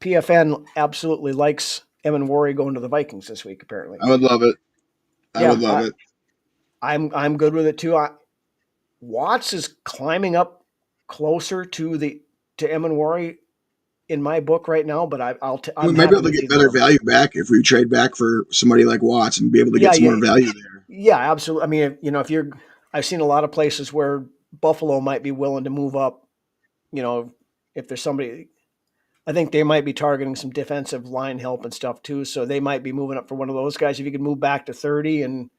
PFN absolutely likes Evan going to the Vikings this week, apparently. I would love it. I would Yeah, love it. I'm good with it too. Watts is climbing up closer to Evan in my book right now, but We I'm might be happy able to with get either better of them. value back if we trade back for somebody like Watts and be able to get some more value there. Yeah, absolutely. I mean, I've seen a lot of places where Buffalo might be willing to move up. If there's somebody, I think they might be targeting some defensive line help and stuff too. So they might be moving up for one of those guys. If you could move back to 30 and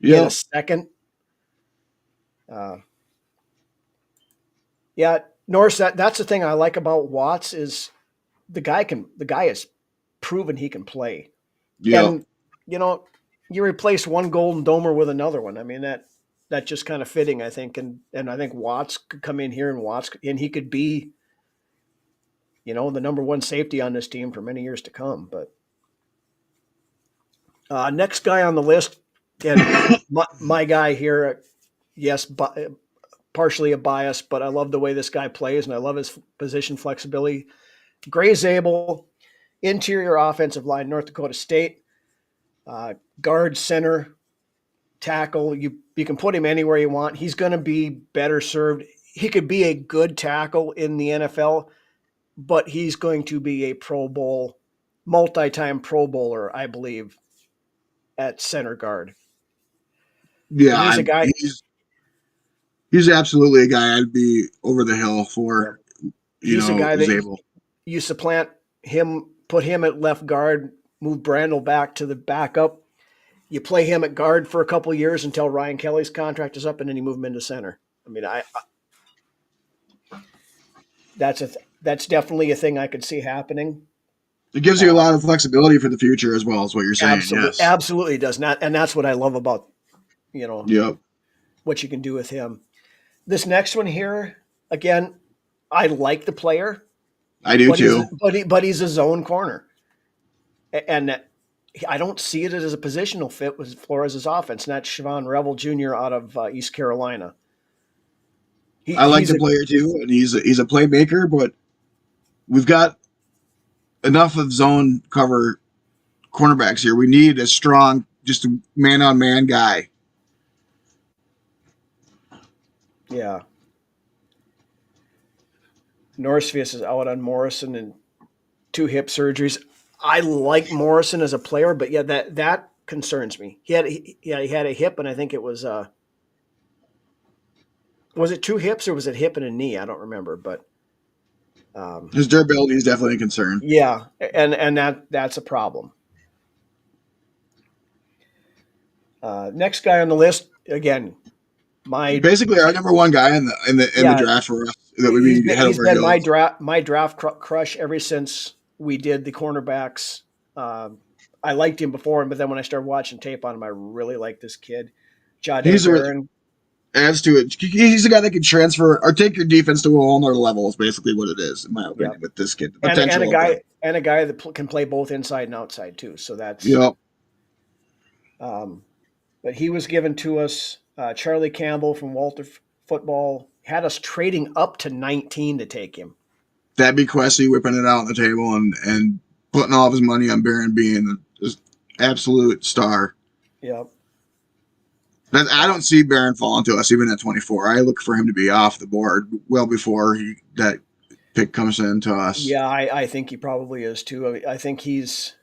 get a second. Yeah, Norris, that's the thing I like about Watts is the guy has proven he can play. Yeah. And you replace one Golden Domer with another one. I mean that's just kind of fitting, I think. And I think Watts could come in here and he could be, the number one safety on this team for many years to come. But next guy on the list, and my guy here, yes, partially a bias, but I love the way this guy plays and I love his position flexibility. Gray Zabel, interior offensive line, North Dakota State, guard, center, tackle. You can put him anywhere you want. He's going to be better served. He could be a good tackle in the NFL, but he's going to be a Pro Bowl, multi-time Pro Bowler, I believe, at center guard. Yeah, He's a guy. He's absolutely a guy I'd be over the hill for. He's a guy that Zabel. You supplant him, put him at left guard, move Brandel back to the backup. You play him at guard for a couple of years until Ryan Kelly's contract is up, and then you move him into center. I mean, that's definitely a thing I could see happening. It gives you a lot of flexibility for the future as well, is what you're saying. Absolutely does not, and that's what I love about what you can do with him. This next one here, again, I like the player. I do too. But he's a zone corner, and I don't see it as a positional fit with Flores' offense. And that's Siobhan Revel Jr. out of East Carolina. I like the player too, and he's a playmaker. But we've got enough of zone cover cornerbacks here. We need a strong, just a man-on-man guy. Yeah. Norrisvius is out on Morrison and 2 hip surgeries. I like Morrison as a player, but yeah, that concerns me. He had a hip, and I think it was it 2 hips or was it hip and a knee? I don't remember, but his durability is definitely a concern. Yeah, and that's a problem. Next guy on the list, again, basically our number one guy in the draft for us that would be head over heels. My draft crush ever since we did the cornerbacks. I liked him before, but then when I started watching tape on him, I really like this kid. Adds to it. He's a guy that can transfer or take your defense to a whole other level. Is basically what it is, in my opinion. With this kid, and a guy that can play both inside and outside too. So that's but he was given to us. Charlie Campbell from Walter Football had us trading up to 19 to take him. That'd be Quessy whipping it out on the table and putting all of his money on Barron being an absolute star. Yep. I don't see Barron falling to us even at 24. I look for him to be off the board well before that pick comes in to us. Yeah, I think he probably is too. I think he's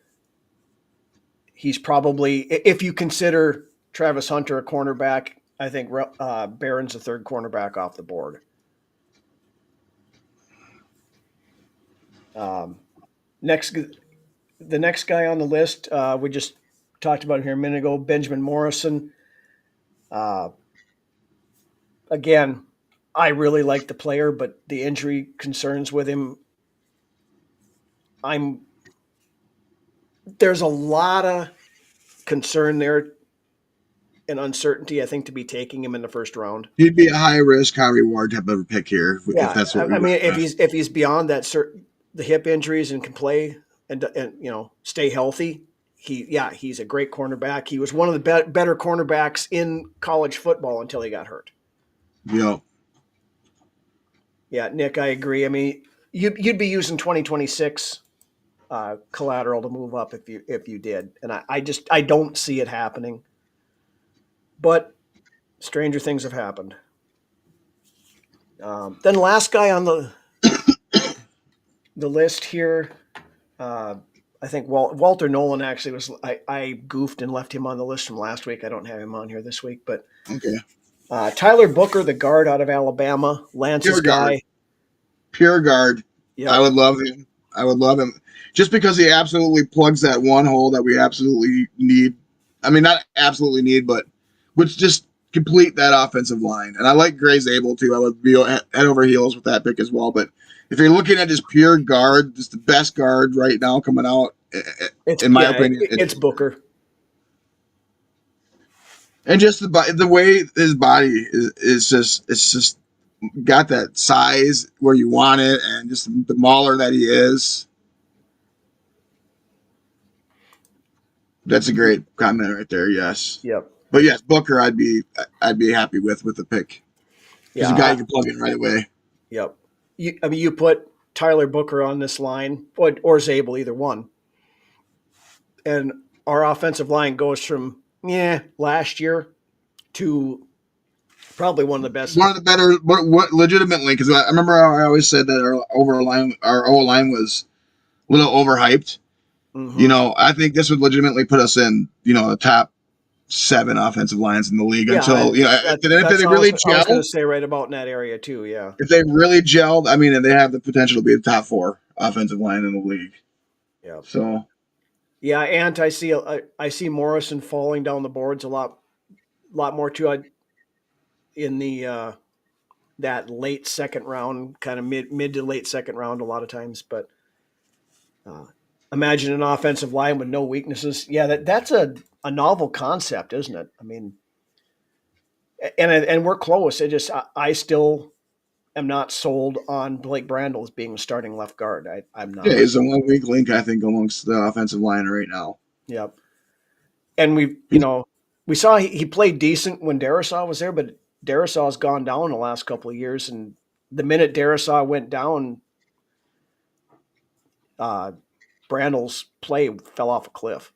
probably, if you consider Travis Hunter a cornerback, I think Barron's the 3rd cornerback off the board. The next guy on the list, we just talked about him here a minute ago, Benjamin Morrison. Again, I really like the player, but the injury concerns with him, there's a lot of concern there and uncertainty, I think, to be taking him in the 1st round. He'd be a high risk, high reward type of pick here. Yeah, if that's what if he's beyond that, the hip injuries and can play and stay healthy, he's a great cornerback. He was one of the better cornerbacks in college football until he got hurt. Yep. Yeah, Nick, I agree. I mean, you'd be using 2026 collateral to move up if you did, and I don't see it happening. But stranger things have happened. Then last guy on the list here, uh, I think Walter Nolan actually was. I goofed and left him on the list from last week. I don't have him on here this week, but Okay. Tyler Booker, the guard out of Alabama, Lance's Pure guard. guy. Pure guard. Yep. I would love him. I would love him just because he absolutely plugs that one hole that we absolutely need. I mean, not absolutely need, but would just complete that offensive line. And I like Gray's able to. I would be head over heels with that pick as well. But if you're looking at just pure guard, just the best guard right now coming out, in my opinion, it's Booker. And just the way his body is just it's just got that size where you want it, and just the mauler that he is. That's a great comment right there. Yes. Yep. But yes, Booker, I'd be happy with the pick. He's a guy you can plug in right away. Yep. You put Tyler Booker on this line, or Zabel, either one, and our offensive line goes from last year to probably one of the best. One of the better, what legitimately, because I remember I always said that our O line was a little overhyped. Mm-hmm. You know, I think this would legitimately put us in, the top 7 offensive lines in the league until, if they really gel. I was going to say right about in that area too, yeah. If they really gelled, I mean, and they have the potential to be the top 4 offensive line in the league. Yeah. So. Yeah, and I see Morrison falling down the boards a lot more too. In the that late second round, kind of mid to late second round, a lot of times. But imagine an offensive line with no weaknesses. Yeah, that's a novel concept, isn't it? I mean, and we're close. I still am not sold on Blake Brandel as being a starting left guard. I'm not. Yeah, he's the one weak link, I think, amongst the offensive line right now. Yep. And we saw he played decent when Darisaw was there, but Darisaw's gone down the last couple of years, and the minute Darisaw went down, Brandel's play fell off a cliff.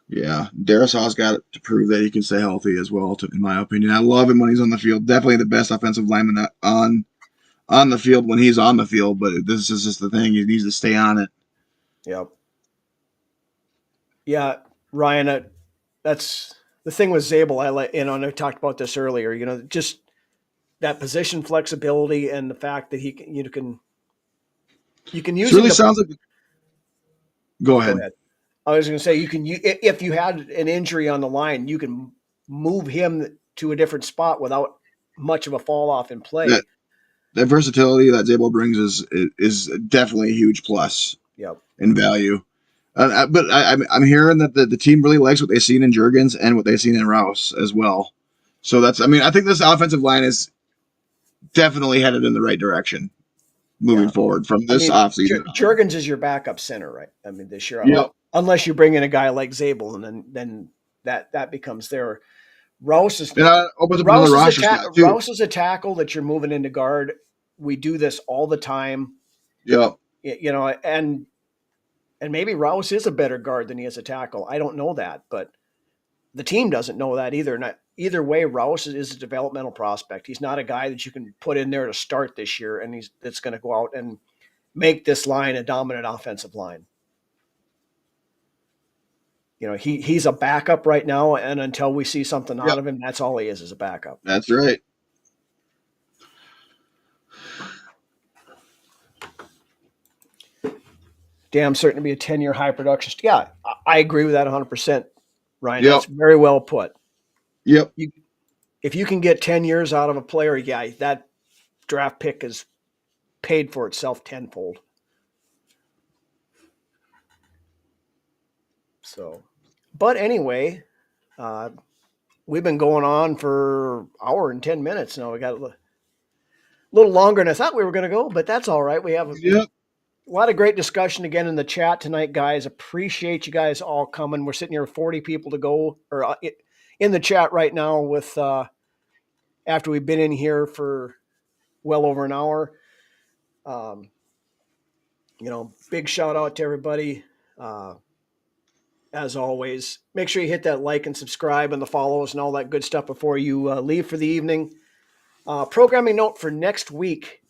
Yeah, Darisaw's got to prove that he can stay healthy as well, in my opinion. I love him when he's on the field. Definitely the best offensive lineman on the field when he's on the field, but this is just the thing. He needs to stay on it. Yep. Yeah, Ryan, that's the thing with Zabel. And I talked about this earlier, just that position flexibility and the fact that you can use it. Really sounds like. Go ahead. I was going to say if you had an injury on the line, you can move him to a different spot without much of a fall off in play. That versatility that Zabel brings is definitely a huge plus. Yep. In value. But I'm hearing that the team really likes what they've seen in Juergens and what they've seen in Rouse as well. So I think this offensive line is definitely headed in the right direction moving forward from this offseason. Juergens is your backup center, right? I mean, this year, yep. Unless you bring in a guy like Zabel, and then that becomes there. Rouse is Rouse is a tackle that you're moving into guard. We do this all the time. Yep. And maybe Rouse is a better guard than he is a tackle. I don't know that, but the team doesn't know that either. And either way, Rouse is a developmental prospect. He's not a guy that you can put in there to start this year, and that's going to go out and make this line a dominant offensive line. He's a backup right now, and until we see something out of him, that's all he is a backup. That's right. Damn certain to be a 10-year high production. Yeah, I agree with that 100%, Ryan. That's very well put. Yep. If you can get 10 years out of a player, that draft pick is paid for itself tenfold. So, but anyway, we've been going on for an hour and 10 minutes now. We got a little longer than I thought we were going to go, but that's all right. We have a lot of great discussion again in the chat tonight, guys. Appreciate you guys all coming. We're sitting here with 40 people to go, or in the chat right now with after we've been in here for well over an hour. Big shout out to everybody. As always, make sure you hit that like and subscribe and the follows and all that good stuff before you leave for the evening. Programming note for next week: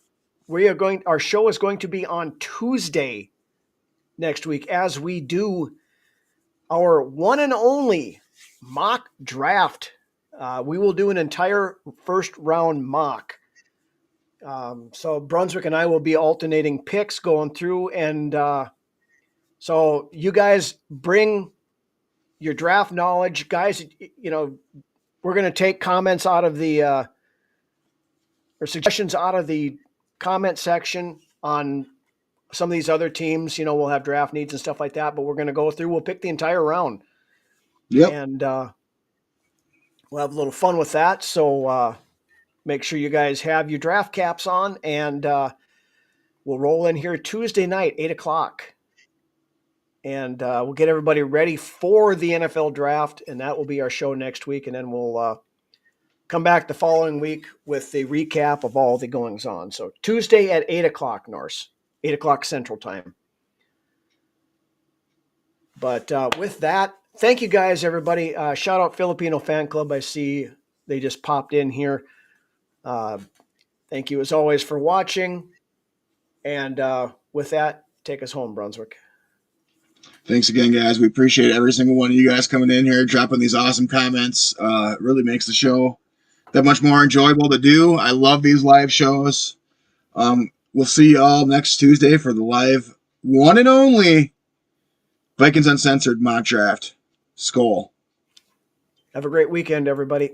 our show is going to be on Tuesday next week, as we do our one and only mock draft. We will do an entire first round mock. So Brunswick and I will be alternating picks going through, and so you guys bring your draft knowledge, guys. We're going to take comments out of the or suggestions out of the comment section on some of these other teams. We'll have draft needs and stuff like that, but we're going to go through. We'll pick the entire round. Yep. And we'll have a little fun with that. So make sure you guys have your draft caps on, and we'll roll in here Tuesday night, 8:00. And we'll get everybody ready for the NFL draft, and that will be our show next week. And then we'll come back the following week with the recap of all the goings on. So Tuesday at 8:00 Norse, 8:00 Central Time. But with that, thank you guys, everybody. Shout out Filipino Fan Club. I see they just popped in here. Thank you as always for watching. And with that, take us home, Brunswick. Thanks again, guys. We appreciate every single one of you guys coming in here, dropping these awesome comments. It really makes the show that much more enjoyable to do. I love these live shows. We'll see you all next Tuesday for the live one and only Vikings Uncensored mock draft. Skol. Have a great weekend, everybody.